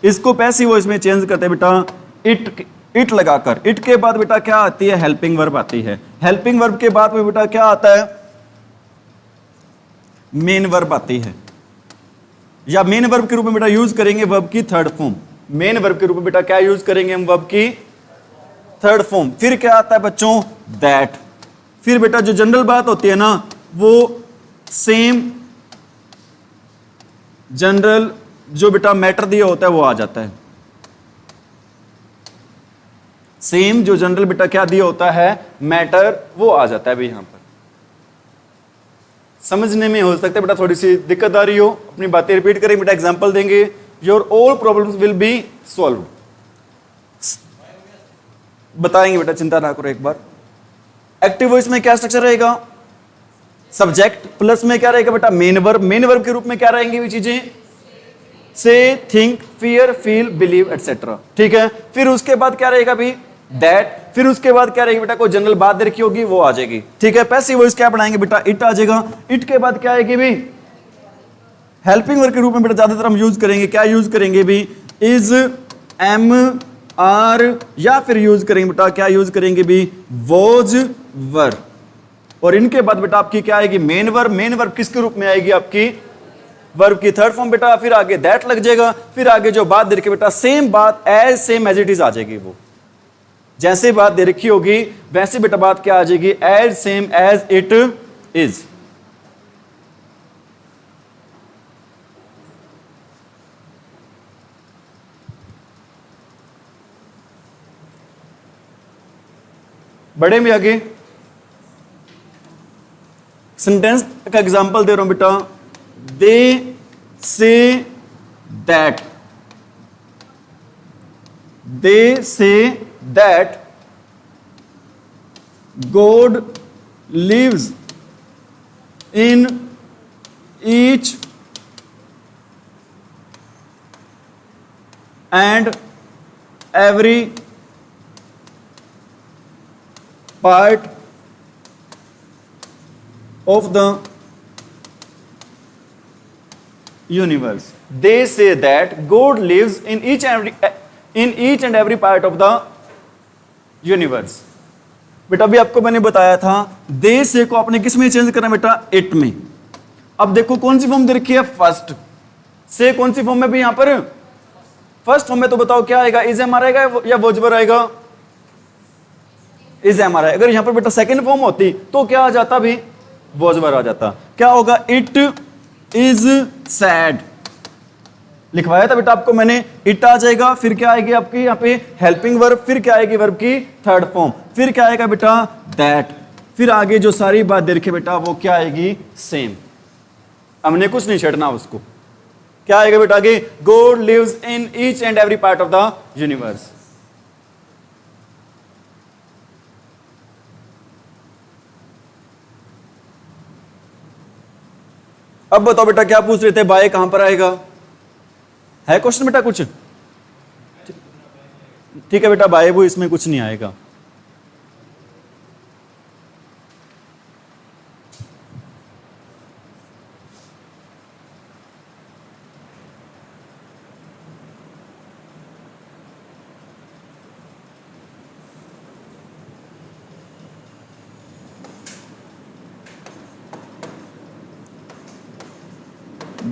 इसको पैसिव वॉइस में चेंज करते हैं बेटा इट लगाकर। इट के बाद बेटा क्या आती है? हेल्पिंग वर्ब आती है। हेल्पिंग वर्ब के बाद में बेटा क्या आता है? मेन वर्ब आती है। या मेन वर्ब के रूप में बेटा यूज करेंगे वर्ब की थर्ड फॉर्म। मेन वर्ब के रूप में बेटा क्या यूज करेंगे हम? वर्ब की थर्ड फॉर्म। फिर क्या आता है बच्चों? दैट। फिर बेटा जो जनरल बात होती है ना वो सेम, जनरल जो बेटा मैटर दिया होता है वो आ जाता है। सेम जो जनरल बेटा क्या दिया होता है? मैटर, वो आ जाता है भी यहां पर। समझने में हो सकता है बेटा थोड़ी सी दिक्कत आ रही हो, अपनी बातें रिपीट करेंगे बेटा, एग्जांपल देंगे, your all problems will be solve. बताएंगे बेटा, चिंता ना करो एक बार। एक्टिव वॉइस में क्या स्ट्रक्चर रहेगा? सब्जेक्ट प्लस में क्या रहेगा बेटा? Main verb. मेन वर्ब के रूप में क्या रहेंगी वो चीजें? से, think, fear, feel, believe etcetera. ठीक है। फिर उसके बाद क्या रहेगा भी? दैट। फिर उसके बाद क्या रहेगी बेटा? कोई जनरल बात दे रखी होगी वो आ जाएगी। ठीक है। पैसिव वॉइस क्या बनाएंगे बेटा? इट आ जाएगा। इट के बाद क्या आएगी भी? हेल्पिंग वर्ब के रूप में बेटा ज्यादातर हम यूज करेंगे, क्या यूज करेंगे भी? इज, एम, आर, या फिर यूज करेंगे बेटा क्या यूज करेंगे भी? वॉज, वर। और इनके बाद बेटा आपकी क्या आएगी? Main verb. मेन वर्ब किसके रूप में आएगी? आपकी वर्ब की थर्ड फॉर्म बेटा। फिर आगे दैट लग जाएगा। फिर आगे जो बात दे रखी बेटा सेम बात, as same as it is आ जाएगी। वो जैसे बात दे रखी होगी वैसे बेटा बात क्या आ जाएगी? As same as it is. बड़े में आगे सेंटेंस का एग्जांपल दे रहा हूं बेटा। दे say that, they say that God lives in each and every part of the universe. They say that God lives in each and every part of the universe. बेटा अभी आपको मैंने बताया था दे से को आपने किस में चेंज करना बेटा, इट में. अब देखो कौन सी फॉर्म दे रखी है, फर्स्ट. से कौन सी फॉर्म में भी यहां पर फर्स्ट फॉर्म में, तो बताओ क्या आएगा, इज एम आर आएगा या वोजबर आएगा, इज एम आर आई. अगर यहां पर बेटा सेकंड फॉर्म होती तो क्या आ जाता, भी वोजबर आ जाता. क्या होगा, इट इज सैड लिखवाया था बेटा आपको मैंने, इट आ जाएगा. फिर क्या आएगी आपकी यहाँ पे हेल्पिंग वर्ब, फिर क्या आएगी वर्ब की थर्ड फॉर्म, फिर क्या आएगा बेटा दैट, फिर आगे जो सारी बात दे रखी बेटा वो क्या आएगी, सेम. हमने कुछ नहीं छेड़ना उसको. क्या आएगा बेटा आगे, God lives in each and every part of the universe. अब बताओ बेटा क्या पूछ रहे थे, बाय कहां पर आएगा, है क्वेश्चन बेटा कुछ, ठीक है बेटा बाय वो इसमें कुछ नहीं आएगा.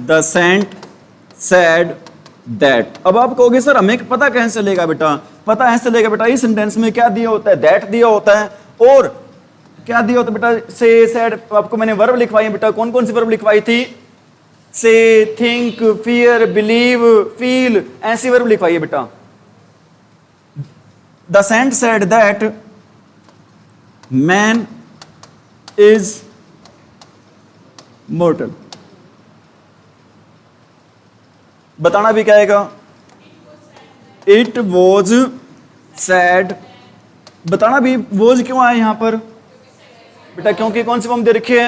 The saint said that. अब आप कहोगे सर हमें पता कैसे चलेगा बेटा, पता ऐसे चलेगा बेटा इस सेंटेंस में क्या दिया होता है, दैट दिया होता है, और क्या दिया होता है बेटा, से सैड. आपको मैंने वर्ब लिखवाई है बेटा, कौन कौन सी वर्ब लिखवाई थी, say, think, fear, believe, feel, ऐसी वर्ब लिखवाई है बेटा. The saint said that man is mortal. बताना भी क्या आएगा, इट वॉज सैड. बताना भी वॉज क्यों आया यहां पर बेटा, क्योंकि कौन सी फॉर्म दे रखी है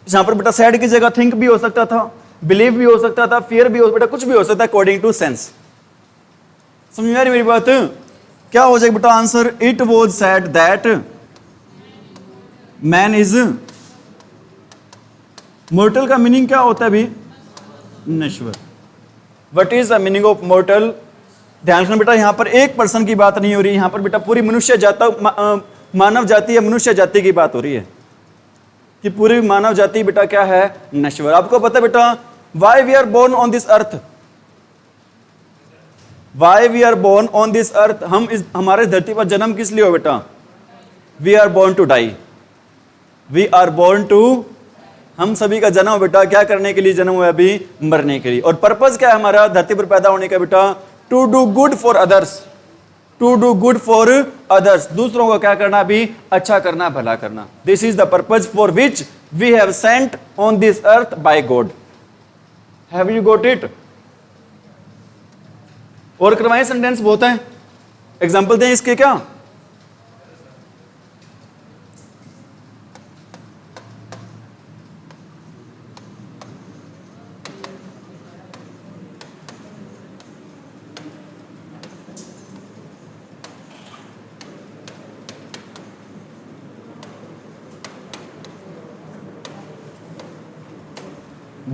यहां पर बेटा, सैड की जगह थिंक भी हो सकता था, बिलीव भी हो सकता था, फियर भी हो, बेटा कुछ भी हो सकता है अकॉर्डिंग टू सेंस. समझ में आ रही मेरी बात, क्या हो जाएगा बेटा answer, it was sad that man is mortar. का मीनिंग क्या होता है अभी, नश्वर. What is the meaning of mortar. ध्यान रखना बेटा यहां पर एक पर्सन की बात नहीं हो रही, यहां पर बेटा पूरी मनुष्य जाता मानव जाति या मनुष्य जाति की बात हो रही है, कि पूरी मानव जाति बेटा क्या है, नश्वर. आपको पता है बेटा why we are born on this earth, why we are born on this earth. हमारे धरती पर जन्म किस लिए हो बेटा, we are born to die, we are born to, हम सभी का जन्म बेटा क्या करने के लिए जन्म हुआ, अभी मरने के लिए. और पर्पस क्या है हमारा धरती पर पैदा होने का बेटा, to do good for others, to do good for others. दूसरों को क्या करना, भी अच्छा करना, भला करना. This is the purpose for which we have sent on this earth by God. Have you got it. और करवाए सेंटेंस बहुत है, एग्जाम्पल दें इसके क्या,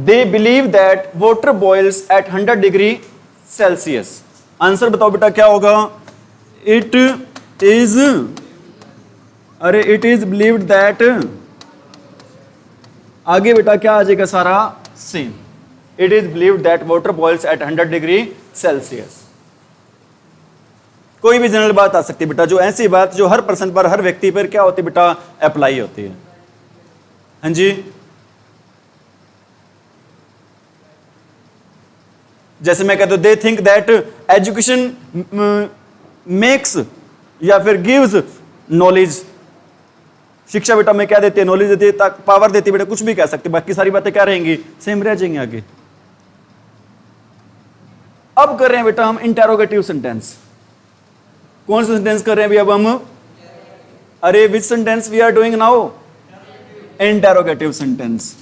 They believe that water boils at 100 degree Celsius. Answer बताओ बेटा क्या होगा, इट इज, अरे इट इज बिलीव्ड दैट, आगे बेटा क्या आ जाएगा सारा same, it is believed that water boils at 100 degree Celsius. कोई भी जनरल बात आ सकती है बेटा, जो ऐसी बात जो हर पर्सन पर, हर व्यक्ति पर क्या होती है बेटा, अप्लाई होती है. हाँ जी, जैसे मैं कहता हूं they think that education makes या फिर गिव्स नॉलेज. शिक्षा बेटा में क्या देती है, नॉलेज देती है, पावर देती है बेटा, कुछ भी कह सकते, बाकी सारी बातें क्या रहेंगी, सेम रह जाएंगी आगे. अब कर रहे हैं बेटा हम इंटेरोगेटिव सेंटेंस. कौन सा सेंटेंस कर रहे हैं अभी अब हम, अरे which sentence we are doing now, interrogative sentence.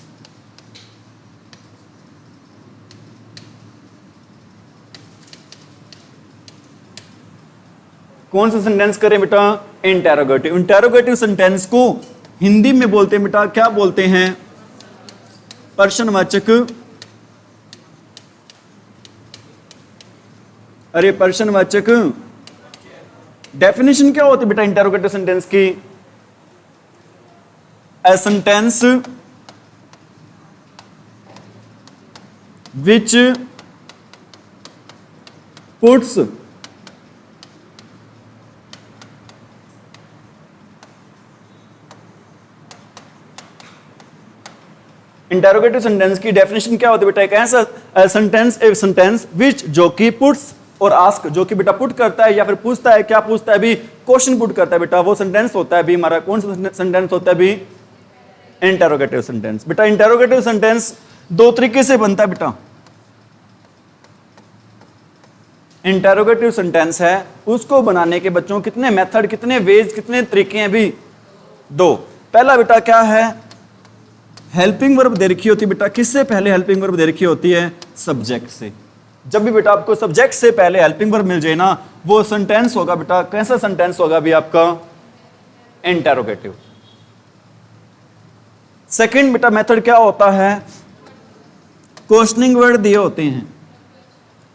कौन सा सेंटेंस करें बेटा? इंटेरोगेटिव। इंटेरोगेटिव सेंटेंस को हिंदी में बोलते हैं बेटा, क्या बोलते हैं? प्रश्नवाचक। अरे प्रश्नवाचक। डेफिनेशन क्या होती है बेटा इंटेरोगेटिव सेंटेंस की? A sentence which puts interrogative sentence की डेफिनेशन क्या होती है बेटा? एक ऐसा सेंटेंस, एक सेंटेंस विच, जो कि पुट्स और आस्क, जो कि बेटा पुट करता है या फिर पूछता है। क्या पूछता है भी? क्वेश्चन पुट करता है बेटा। वो सेंटेंस होता है भी हमारा कौन सा सेंटेंस होता है भी? Interrogative sentence. बेटा इंटेरोगेटिव सेंटेंस दो तरीके से बनता है बेटा। इंटेरोगेटिव सेंटेंस है, उसको बनाने के बच्चों कितने मेथड, कितने वेज, कितने तरीके हैं भी? दो। पहला बेटा क्या है? हेल्पिंग वर्ब दे रखी होती है बेटा। किससे पहले हेल्पिंग वर्ब दे रखी होती है? सब्जेक्ट से। जब भी बेटा आपको सब्जेक्ट से पहले हेल्पिंग वर्ब मिल जाए ना, वो सेंटेंस होगा बेटा, कैसा सेंटेंस होगा भी आपका? इंटेरोगेटिव। सेकंड बेटा मेथड क्या होता है? क्वेश्चनिंग वर्ड दिए होते हैं।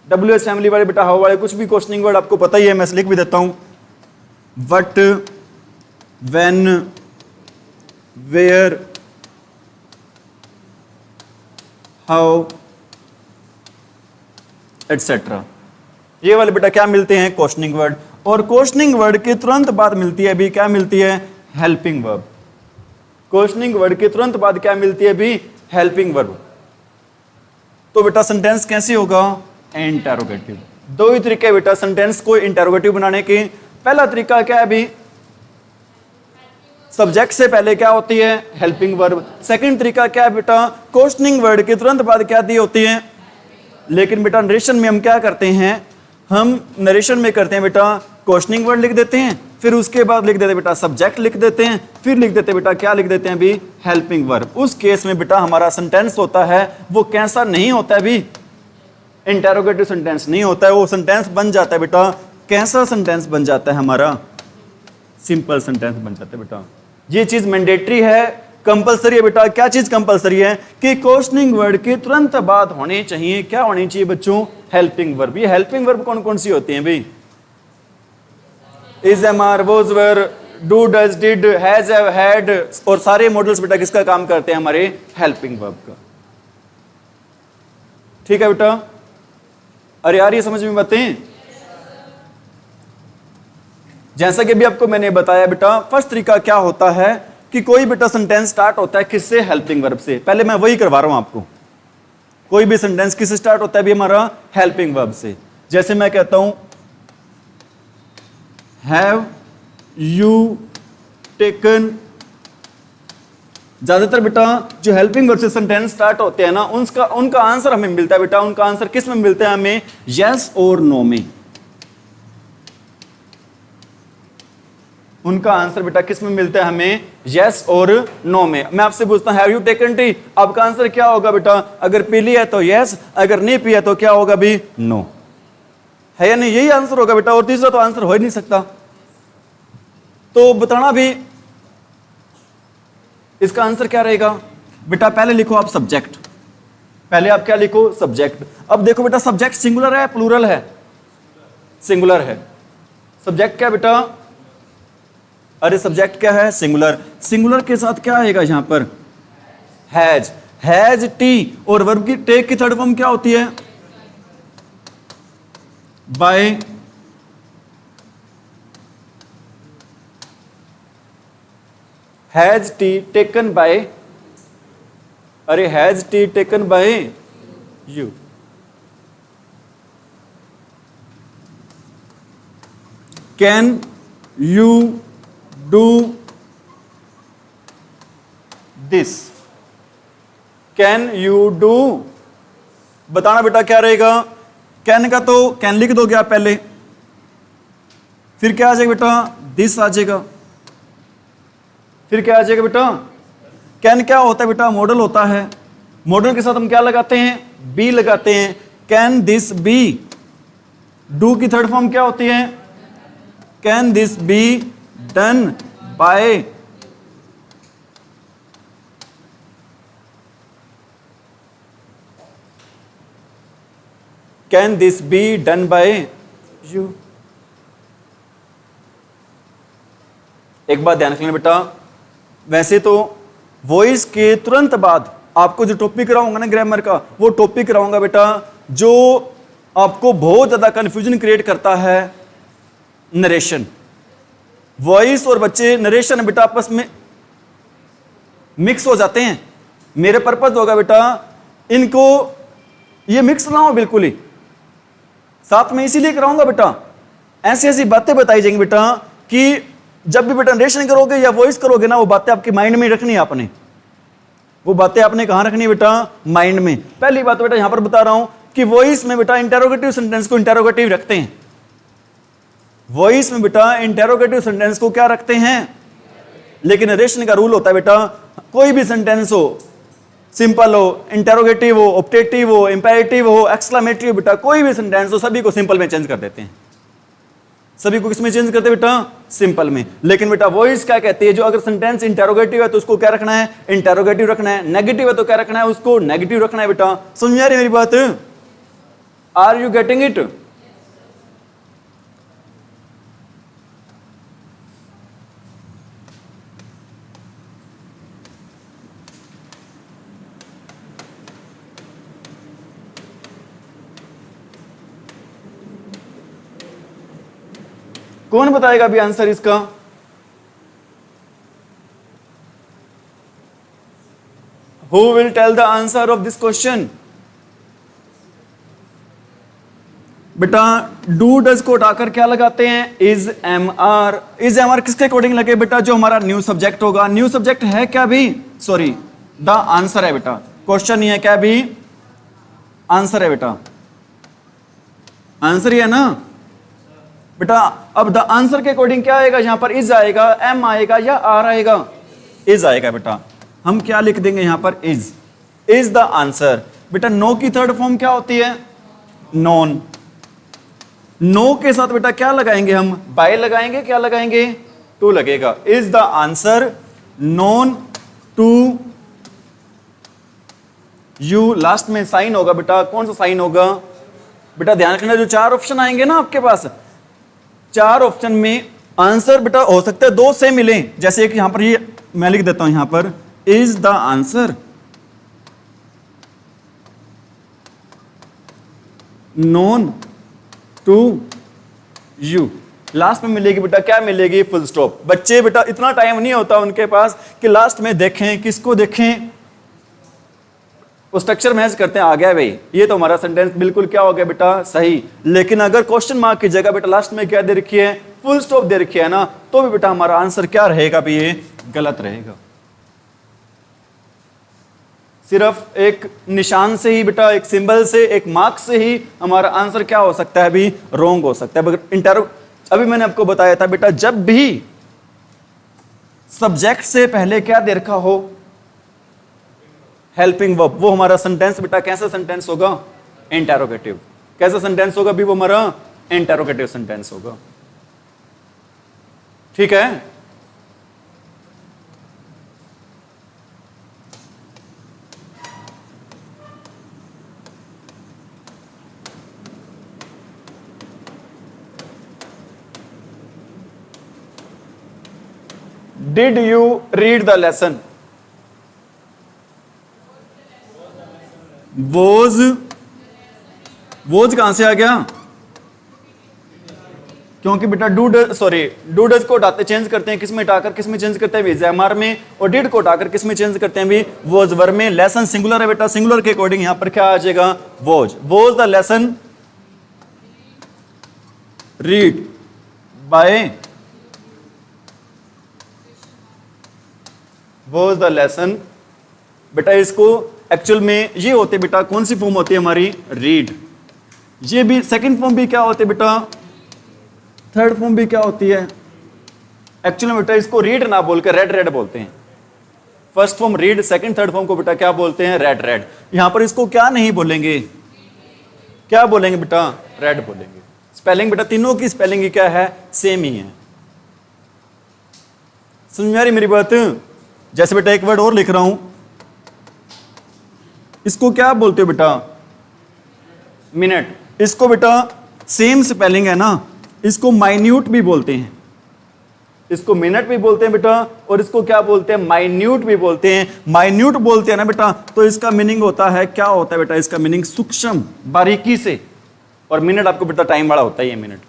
WH फैमिली वाले बेटा, हाउ वाले, कुछ भी क्वेश्चनिंग वर्ड आपको पता ही है, मैं लिख भी देता हूं। What, when, where, how, etcetera. ये वाले बेटा क्या मिलते हैं? Questioning word. और क्वेश्चनिंग वर्ड के तुरंत बाद मिलती है भी, क्या मिलती है? Helping verb. क्वेश्चनिंग वर्ड के तुरंत बाद क्या मिलती है भी? Helping verb. तो बेटा सेंटेंस कैसे होगा? इंटेरोगेटिव। दो ही तरीके बेटा सेंटेंस को इंटेरोगेटिव बनाने के। पहला तरीका क्या है भी? सब्जेक्ट से पहले क्या होती है? Helping verb. सेकंड तरीका क्या है बेटा? क्वेश्चनिंग वर्ड के तुरंत बाद क्या दी होती है? लेकिन बेटा नरेशन में हम क्या करते हैं? हम नरेशन में करते हैं बेटा, क्वेश्चनिंग वर्ड लिख देते हैं, फिर उसके बाद लिख देते हैं बेटा सब्जेक्ट लिख देते हैं, फिर लिख देते हैं बेटा क्या लिख देते हैं भी? Helping verb. उस केस में बेटा हमारा सेंटेंस होता है वो कैसा नहीं होता है भी? इंटेरोगेटिव सेंटेंस नहीं होता है। वो सेंटेंस बन जाता है बेटा, कैसा सेंटेंस बन जाता है हमारा? सिंपल सेंटेंस बन जाता है बेटा। ये चीज मैंडेटरी है, कंपलसरी है बेटा। क्या चीज कंपलसरी है? कि क्वेश्चनिंग वर्ड के तुरंत बाद होने चाहिए, क्या होनी चाहिए बच्चों? Helping verb. ये हेल्पिंग वर्ब कौन कौन सी होती हैं भाई? Is, am, are, was, were, do, does, did, has, have, had, और सारे मॉडल्स बेटा किसका काम करते हैं? हमारे हेल्पिंग वर्ब का। ठीक है बेटा? अरे यार ये समझ में बातें? जैसा कि भी आपको मैंने बताया बेटा, फर्स्ट तरीका क्या होता है कि कोई बेटा सेंटेंस स्टार्ट होता है किससे? हेल्पिंग वर्ब से। पहले मैं वही करवा रहा हूं आपको। कोई भी सेंटेंस किससे स्टार्ट होता है भी? हमारा हेल्पिंग वर्ब से। जैसे मैं कहता हूं हैव यू टेकन। ज्यादातर बेटा जो हेल्पिंग वर्ब से सेंटेंस स्टार्ट होते हैं ना, उनका आंसर हमें मिलता है बेटा। उनका आंसर किस में मिलता है हमें? यस और नो में। उनका आंसर बेटा किस में मिलता है हमें? यस और नो में। मैं आपसे पूछता हूं हैव यू टेकन टी, आपका आंसर क्या होगा बेटा? अगर पी लिया तो यस, अगर नहीं पिया तो क्या होगा भी? नो। है या नहीं? यही आंसर होगा बेटा, और तीसरा तो आंसर हो ही नहीं सकता। तो बताना भी इसका आंसर क्या रहेगा बेटा? पहले लिखो आप सब्जेक्ट। पहले आप क्या लिखो? सब्जेक्ट। अब देखो बेटा सब्जेक्ट सिंगुलर है प्लूरल है? सिंगुलर है। सब्जेक्ट क्या बेटा? अरे सब्जेक्ट क्या है? सिंगुलर। सिंगुलर के साथ क्या आएगा यहां पर? हैज। हैज टी, और वर्ब की टेक की थर्ड फॉर्म क्या होती है? By. Has tea taken by. अरे has tea taken by you. Can you do this? Can you do, बताना बेटा क्या रहेगा? कैन का तो कैन लिख दोगे आप पहले, फिर क्या आ जाएगा बेटा? दिस आ जाएगा। फिर क्या आ जाएगा बेटा? कैन क्या होता है बेटा? मॉडल होता है। मॉडल के साथ हम क्या लगाते हैं? बी लगाते हैं। Can this be. डू की थर्ड फॉर्म क्या होती है? Can this be done by can this be done by you. एक बात ध्यान रखना बेटा, वैसे तो वॉइस के तुरंत बाद आपको जो टॉपिक कराऊंगा ना ग्रामर का, वो टॉपिक कराऊंगा बेटा जो आपको बहुत ज्यादा कंफ्यूजन क्रिएट करता है, नरेशन। वॉइस और बच्चे नरेशन बेटा आपस में मिक्स हो जाते हैं। मेरे पर्पज होगा बेटा इनको ये मिक्स ना हो बिल्कुल ही, साथ में इसीलिए कराऊंगा बेटा। ऐसी ऐसी बातें बताई जाएंगी बेटा कि जब भी बेटा नरेशन करोगे या वॉइस करोगे ना, वो बातें आपके माइंड में रखनी है आपने। वो बातें आपने कहां रखनी है बेटा? माइंड में। पहली बात बेटा यहां पर बता रहा हूं कि वॉइस में बेटा इंटेरोगेटिव सेंटेंस को इंटेरोगेटिव रखते हैं। वॉइस में बेटा इंटेरोगेटिव सेंटेंस को क्या रखते हैं? लेकिन नरेशन का रूल होता है बेटा कोई भी सेंटेंस हो, सिंपल हो, इंटेरोगेटिव हो, ऑप्टेटिव हो, इंपेरेटिव हो, एक्सक्लेमेटरी हो, बेटा कोई भी सेंटेंस हो सभी को सिंपल में चेंज कर देते हैं। सभी को किसमें चेंज करते हैं बेटा? सिंपल में। लेकिन बेटा वॉइस क्या कहती है, जो अगर सेंटेंस इंटेरोगेटिव है तो उसको क्या रखना है? इंटेरोगेटिव रखना है। नेगेटिव है तो क्या रखना है? उसको नेगेटिव रखना है बेटा। समझ आ रही है मेरी बात? Are you getting it? कौन बताएगा अभी आंसर इसका? Who will tell the answer of this question? बेटा डू डज को हटाकर क्या लगाते हैं? Is am are. Is am are किसके अकॉर्डिंग लगे बेटा? जो हमारा न्यू सब्जेक्ट होगा। न्यू सब्जेक्ट है क्या भी? सॉरी, द आंसर है बेटा। क्वेश्चन नहीं है क्या भी? आंसर है बेटा। आंसर ही है ना बेटा। अब द आंसर के अकॉर्डिंग क्या आएगा? यहां पर इज आएगा, एम आएगा या आर आएगा? इज आएगा बेटा। हम क्या लिख देंगे यहां पर? Is the answer. बेटा नो की थर्ड फॉर्म क्या होती है? नॉन। नो के साथ बेटा क्या लगाएंगे हम? बाय लगाएंगे। क्या लगाएंगे? टू लगेगा। Is the answer known to you. Last में साइन होगा बेटा। कौन सा साइन होगा बेटा? ध्यान रखना, जो चार ऑप्शन आएंगे ना आपके पास, चार ऑप्शन में आंसर बेटा हो सकता है दो से मिले। जैसे एक यहां पर ये मैं लिख देता हूं यहां पर, is the answer known to you. Last में मिलेगी बेटा क्या मिलेगी? Full stop. बच्चे बेटा इतना टाइम नहीं होता उनके पास कि लास्ट में देखें। किसको देखें? वो स्ट्रक्चर मैच करते हैं, आ गया भाई, ये तो हमारा सेंटेंस बिल्कुल क्या हो गया बेटा? सही। लेकिन अगर क्वेश्चन मार्क की जगह बेटा लास्ट में क्या दे रखी है? फुल स्टॉप दे रखी है ना, तो भी बेटा हमारा आंसर क्या रहेगा? भी ये गलत रहेगा। सिर्फ एक निशान से ही बेटा, एक सिंबल से, एक मार्क से ही हमारा आंसर क्या हो सकता है? अभी रॉन्ग हो सकता है। अभी मैंने आपको बताया था बेटा, जब भी सब्जेक्ट से पहले क्या दे रखा हो? हेल्पिंग वर्ब, वो हमारा सेंटेंस बेटा कैसा सेंटेंस होगा? इंटेरोगेटिव। कैसा सेंटेंस होगा भी? वो हमारा इंटेरोगेटिव सेंटेंस होगा। ठीक है? Did you read the lesson? Was कहां से आ गया? क्योंकि बेटा डू डज को हटाते चेंज करते हैं, किसमें हटाकर किसमें चेंज करते हैं? एमआर में। और डिड को हटाकर किसमें चेंज करते हैं? भी वोज वर्ब में। लेसन सिंगुलर है बेटा, सिंगुलर के अकॉर्डिंग यहां पर क्या आ जाएगा? Was the lesson read by was the lesson. बेटा इसको एक्चुअल में ये होते बेटा, कौन सी फॉर्म होती है हमारी? रीड। ये भी सेकंड फॉर्म भी क्या होती है बेटा? थर्ड फॉर्म भी क्या होती है? एक्चुअल में बेटा इसको रीड ना बोलकर रेड रेड बोलते हैं। First form read, second third form को बेटा क्या बोलते हैं? Red red. यहां पर इसको क्या नहीं बोलेंगे? क्या बोलेंगे बेटा? रेड बोलेंगे। स्पेलिंग बेटा तीनों की स्पेलिंग की क्या है, सेम ही है। समझ में आ रही मेरी बात? जैसे बेटा एक वर्ड और लिख रहा हूं, इसको क्या बोलते हो बेटा, मिनट। इसको बेटा सेम स्पेलिंग है ना, इसको माइन्यूट भी बोलते हैं, इसको मिनट भी बोलते हैं बेटा, और इसको क्या बोलते हैं, माइन्यूट भी बोलते हैं। माइन्यूट बोलते हैं ना बेटा, तो इसका मीनिंग होता है, क्या होता है बेटा, इसका मीनिंग सूक्ष्म, बारीकी से। और मिनट आपको बेटा टाइम वाला होता है, ये मिनट।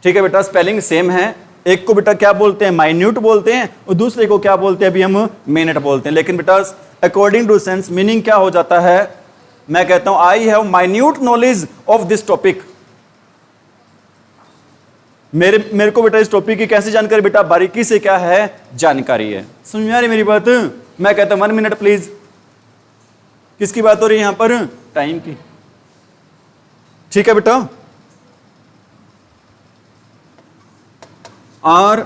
ठीक है बेटा, स्पेलिंग सेम है। एक को बेटा क्या बोलते हैं, माइन्यूट बोलते हैं, और दूसरे को क्या बोलते हैं, अभी हम मिनट बोलते हैं। लेकिन बेटा अकॉर्डिंग टू सेंस मीनिंग क्या हो जाता है, मैं कहता हूं I have minute knowledge of this topic. मेरे को बेटा इस टॉपिक की कैसे जानकारी, बेटा बारीकी से क्या है, जानकारी है। समझ में आ रही मेरी बात? मैं कहता हूं 1 मिनट प्लीज। किसकी बात हो रही है यहां पर, टाइम की। ठीक है बेटा, are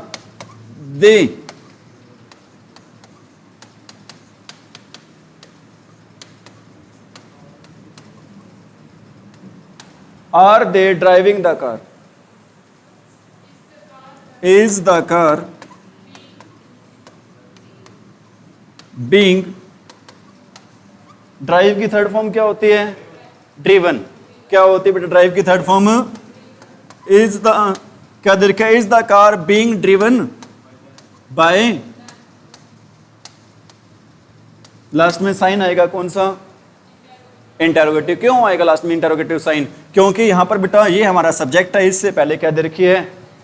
they driving the car, is the car being, drive की थर्ड फॉर्म क्या होती है, ड्रिवन। क्या होती है बेटा ड्राइव की थर्ड फॉर्म, इज द, क्या दे रखा है, is the car being driven by, last में साइन आएगा कौन सा, इंटेरोगेटिव। क्यों आएगा लास्ट में इंटेरोगेटिव साइन, क्योंकि यहां पर बेटा ये हमारा सब्जेक्ट है, इससे पहले क्या दे रखी है,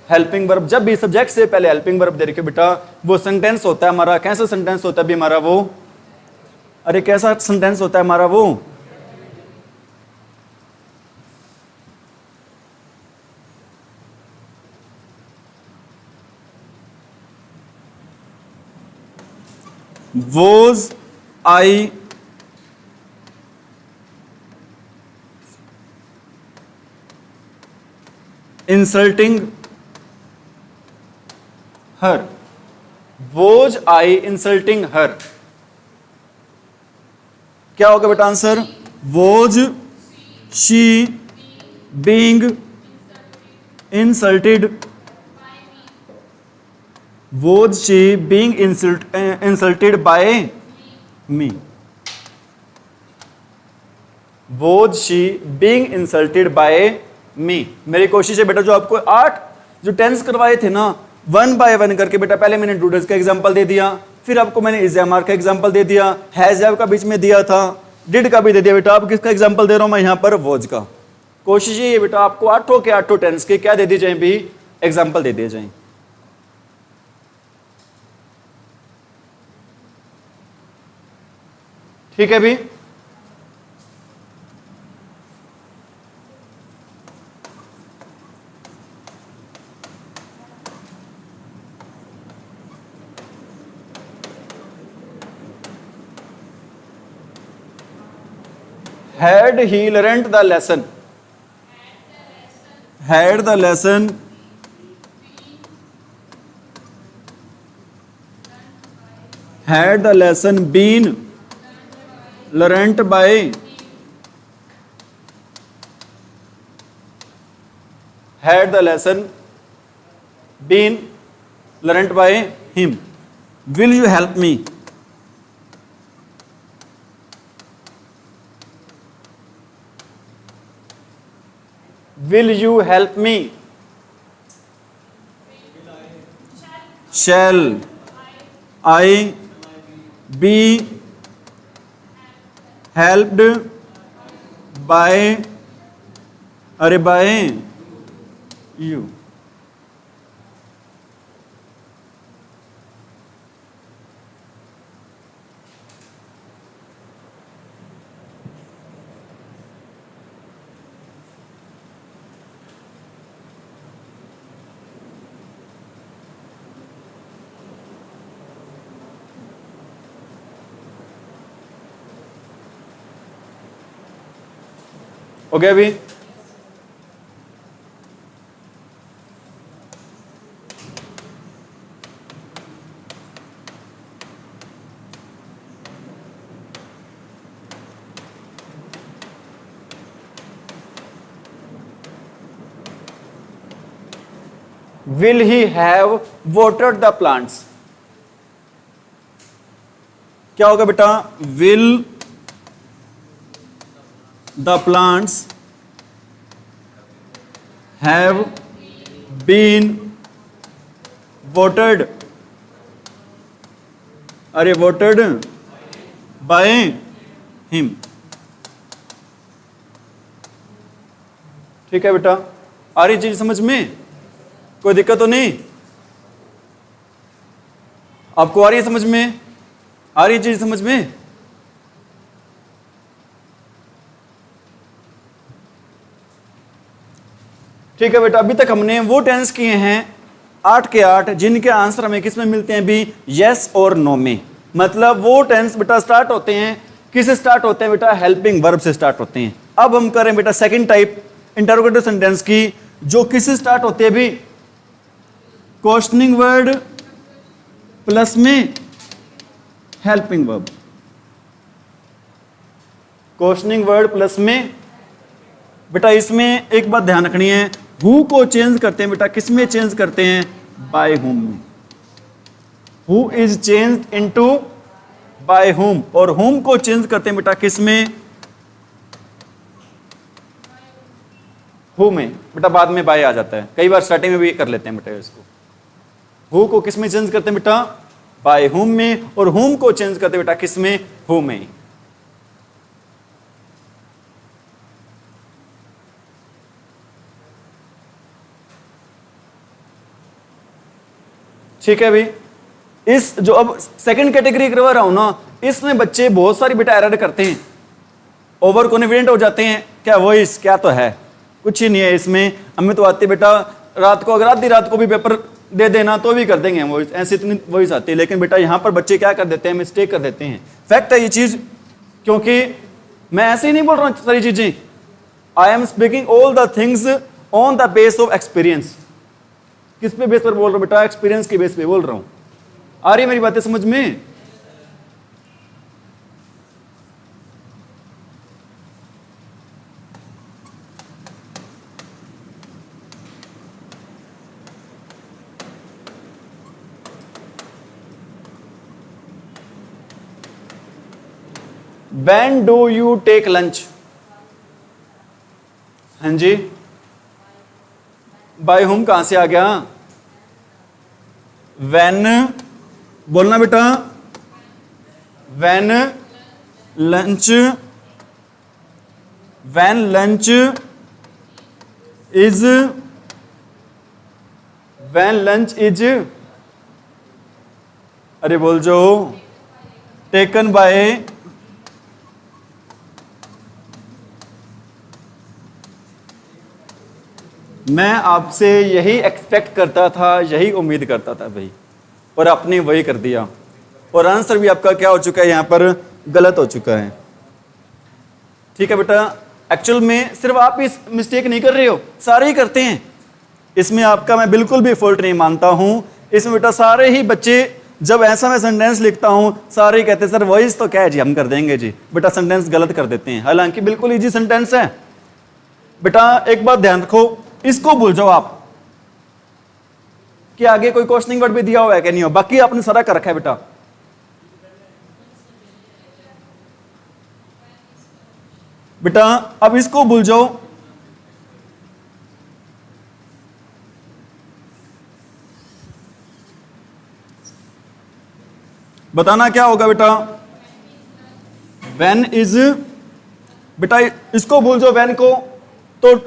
हेल्पिंग वर्ब। जब भी सब्जेक्ट से पहले हेल्पिंग वर्ब दे रखी है बेटा, वो सेंटेंस होता है हमारा, कैसा सेंटेंस होता है भी हमारा वो, अरे कैसा सेंटेंस होता है हमारा वो, was I insulting her, was I insulting her, क्या होगा बेटा answer, was she being insulted, was she being insulted by me, was she being insulted by me। मेरी कोशिश है बेटा, जो आपको 8 जो टेंस करवाए थे ना 1 बाय 1 करके बेटा, पहले मैंने डूडल्स का एग्जांपल दे दिया, फिर आपको मैंने इज एम आर का एग्जांपल दे दिया, हैज हैव का बीच में दिया था, डिड का भी दे दिया बेटा। अब किसका एग्जांपल दे रहा हूं मैं यहां पर, वॉज का। कोशिश ये है बेटा आपको 8 के 8 टेंस के क्या दे दिए जाए भी, एग्जांपल दे दिए जाए। ठीक है भी, had he learnt the lesson, had the lesson been learnt by, had the lesson been learnt by him, will you help me, will you help me, shall I be helped by, अरे by you। हो गया अभी, will he have watered the plants. क्या होगा बेटा? Will the plants have been watered, अरे watered by him. ठीक है बेटा, आ रही चीज समझ में? कोई दिक्कत तो नहीं? आपको आ रही है समझ में? आ रही चीज समझ में? ठीक है बेटा, अभी तक हमने वो टेंस किए हैं 8 के 8 जिनके आंसर हमें किस में मिलते हैं भी? यस और नो में। मतलब वो टेंस बेटा स्टार्ट होते हैं किससे स्टार्ट होते हैं बेटा? हेल्पिंग वर्ब से स्टार्ट होते हैं। अब हम करें बेटा सेकंड टाइप इंटरोगेटिव सेंटेंस की, जो किससे स्टार्ट होते हैं भी? क्वेश्चनिंग वर्ड प्लस में helping verb. Questioning word plus में बेटा, इसमें एक बात ध्यान रखनी है, हु को चेंज करते हैं बेटा किस में चेंज करते हैं? बाय हुम में। Who is change into by whom, और हुम को चेंज करते हैं बेटा किस में? हु में। बेटा बाद में बाय आ जाता है, कई बार स्टार्टिंग में भी कर लेते हैं बेटा इसको। हु को किस में चेंज करते हैं बेटा? बाय हुम में, और हुम को चेंज करते हैं बेटा किस में? हु में। ठीक है भाई, इस जो अब सेकंड कैटेगरी करवा रहा हूं ना, इसमें बच्चे बहुत सारी बेटा एरर करते हैं, ओवर कॉन्फिडेंट हो जाते हैं। क्या वॉइस क्या तो है, कुछ ही नहीं है इसमें। हमें तो आती बेटा रात को, अगर आधी रात को भी पेपर दे देना तो भी कर देंगे वॉइस, ऐसी इतनी वॉइस आती है। लेकिन बेटा यहाँ पर बच्चे क्या कर देते हैं? मिस्टेक कर देते हैं। फैक्ट है ये चीज, क्योंकि मैं ऐसे ही नहीं बोल रहा हूँ सारी चीजें। I am speaking all the things on the base of experience. किस पे बेस पर बोल रहा हूं बेटा? एक्सपीरियंस के बेस पे बोल रहा हूं। आ रही है मेरी बातें समझ में? When do you take lunch? हाँ जी, बाय होम कहां से आ गया? When बोलना बेटा, when lunch, when lunch is, when lunch is, अरे बोल जो, टेकन बाय, मैं आपसे यही एक्सपेक्ट करता था, यही उम्मीद करता था भाई, और आपने वही कर दिया, और आंसर भी आपका क्या हो चुका है? यहाँ पर गलत हो चुका है। ठीक है बेटा, एक्चुअल में सिर्फ आप इस मिस्टेक नहीं कर रहे हो, सारे ही करते हैं। इसमें आपका मैं बिल्कुल भी फॉल्ट नहीं मानता हूं। इसमें बेटा सारे ही बच्चे, जब ऐसा मैं सेंटेंस लिखता हूं, सारे ही कहते हैं सर वॉइस तो क्या है जी, हम कर देंगे जी। बेटा सेंटेंस गलत कर देते हैं, हालांकि बिल्कुल इजी सेंटेंस है। बेटा एक बात ध्यान रखो, इसको भूल जाओ आप कि आगे कोई क्वेश्चनिंग वर्ड भी दिया हुआ है कि नहीं हो, बाकी आपने सारा कर रखा है बेटा। बेटा अब इसको भूल जाओ, बताना क्या होगा बेटा? व्हेन इज, बेटा इसको भूल जाओ व्हेन को, तो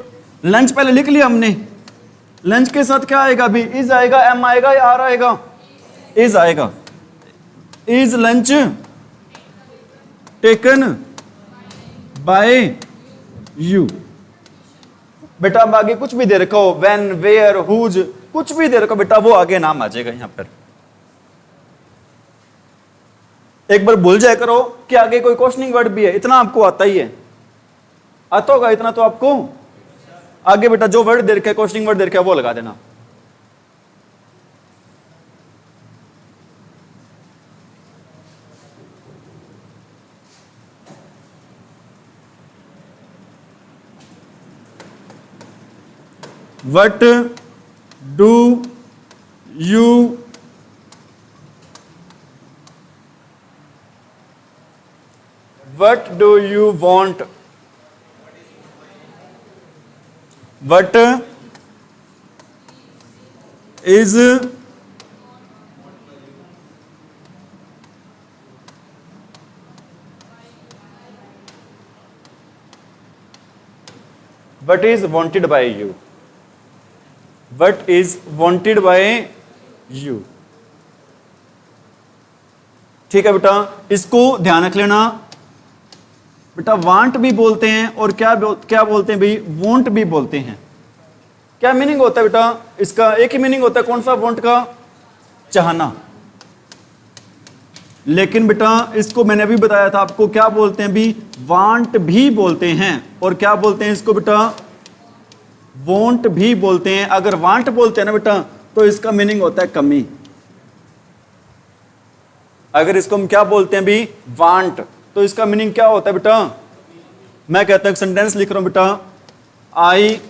लंच पहले लिख लिया हमने, लंच के साथ क्या आएगा भी? इज आएगा, एम आएगा या आर आएगा? इज आएगा। Is lunch taken by you. बेटा अब आगे कुछ भी दे रखो, व्हेन, वेयर, हुज, कुछ भी दे रखो बेटा, वो आगे नाम आ जाएगा यहां पर। एक बार भूल जाया करो कि आगे कोई क्वेश्चनिंग वर्ड भी है, इतना आपको आता ही है, आता होगा इतना तो आपको। आगे बेटा जो वर्ड दे रखा है, क्वेश्चनिंग वर्ड दे रखा है, वो लगा देना। What do you What do you want? What is wanted by you? What is wanted by you? ठीक है बेटा, इसको ध्यान रख लेना बेटा। वांट भी बोलते हैं और क्या बोलते हैं भाई, वोंट भी बोलते हैं। क्या मीनिंग होता है बेटा इसका? एक ही मीनिंग होता है। कौन सा? वोंट का चाहना। लेकिन बेटा इसको मैंने अभी बताया था आपको, क्या बोलते हैं भी, वांट भी बोलते हैं। और क्या बोलते हैं इसको बेटा? वोंट भी बोलते हैं। अगर वांट बोलते हैं ना बेटा तो इसका मीनिंग होता है कमी। अगर इसको हम क्या बोलते हैं भी, वांट, तो इसका मीनिंग क्या होता है बेटा? मैं कहता हूं सेंटेंस लिख रहा हूं बेटा, I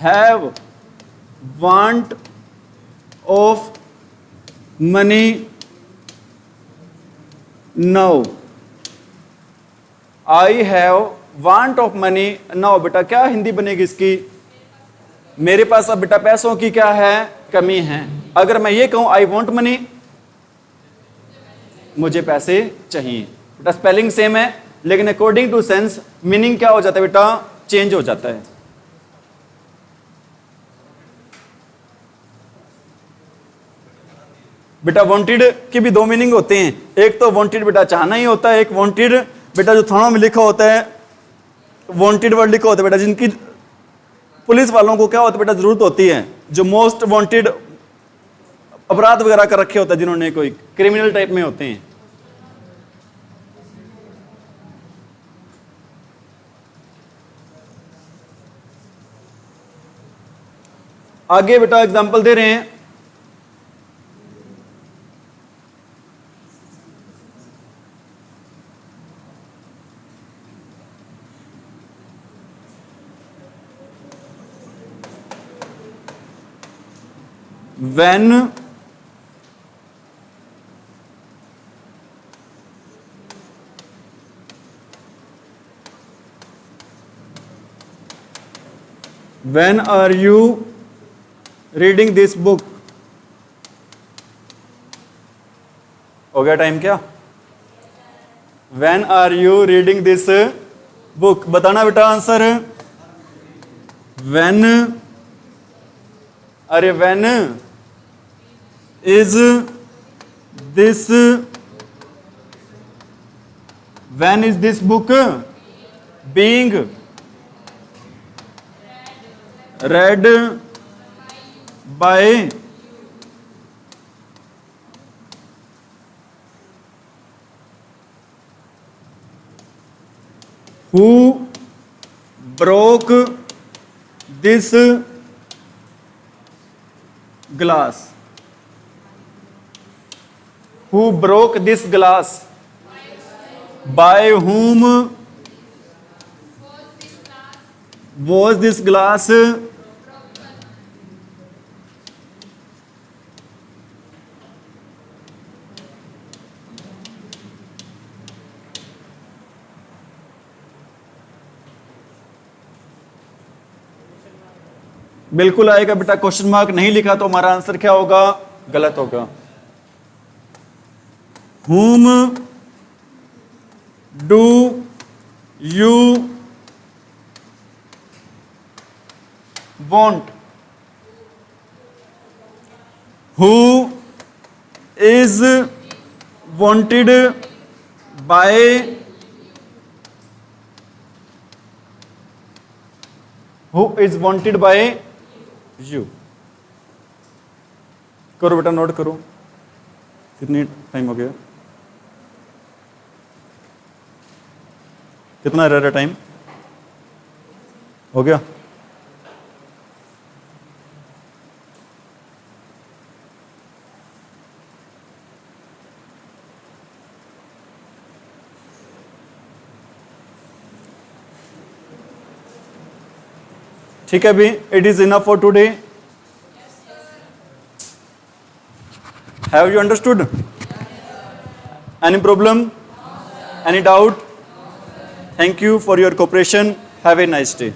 have want of money now. I have want of money now. बेटा क्या हिंदी बनेगी इसकी? मेरे पास अब बेटा पैसों की क्या है? कमी है। अगर मैं ये कहूं आई वॉन्ट मनी, मुझे पैसे चाहिए। बेटा स्पेलिंग सेम है लेकिन अकॉर्डिंग टू सेंस मीनिंग क्या हो जाता है बेटा? चेंज हो जाता है। बेटा वांटेड की भी दो मीनिंग होते हैं। एक तो वांटेड बेटा चाहना ही होता है, एक वांटेड बेटा जो थानों में लिखा होता है, वांटेड वर्ड लिखा होता है बेटा, जिनकी पुलिस वालों को क्या होता है बेटा, जरूरत होती है, जो मोस्ट वांटेड अपराध वगैरह कर रखे होता है, जिन्होंने कोई क्रिमिनल टाइप में होते हैं। आगे बेटा एग्जांपल दे रहे हैं। when when are you reading this book? हो गया टाइम क्या? When are you reading this book? बताना बेटा आंसर। when, अरे when is this, when is this book being read by who broke this glass? Who broke this glass? By whom was this glass बिल्कुल आएगा बेटा। Question mark नहीं लिखा तो हमारा आंसर क्या होगा? गलत होगा। Whom do you want? Who is wanted by you? करो बेटा, नोट करो। कितनी टाइम हो गया? कितना रह रहा टाइम? हो गया? ठीक है भी, it is enough for today. Have you understood? Any problem? Any doubt? Thank you for your cooperation. Have a nice day.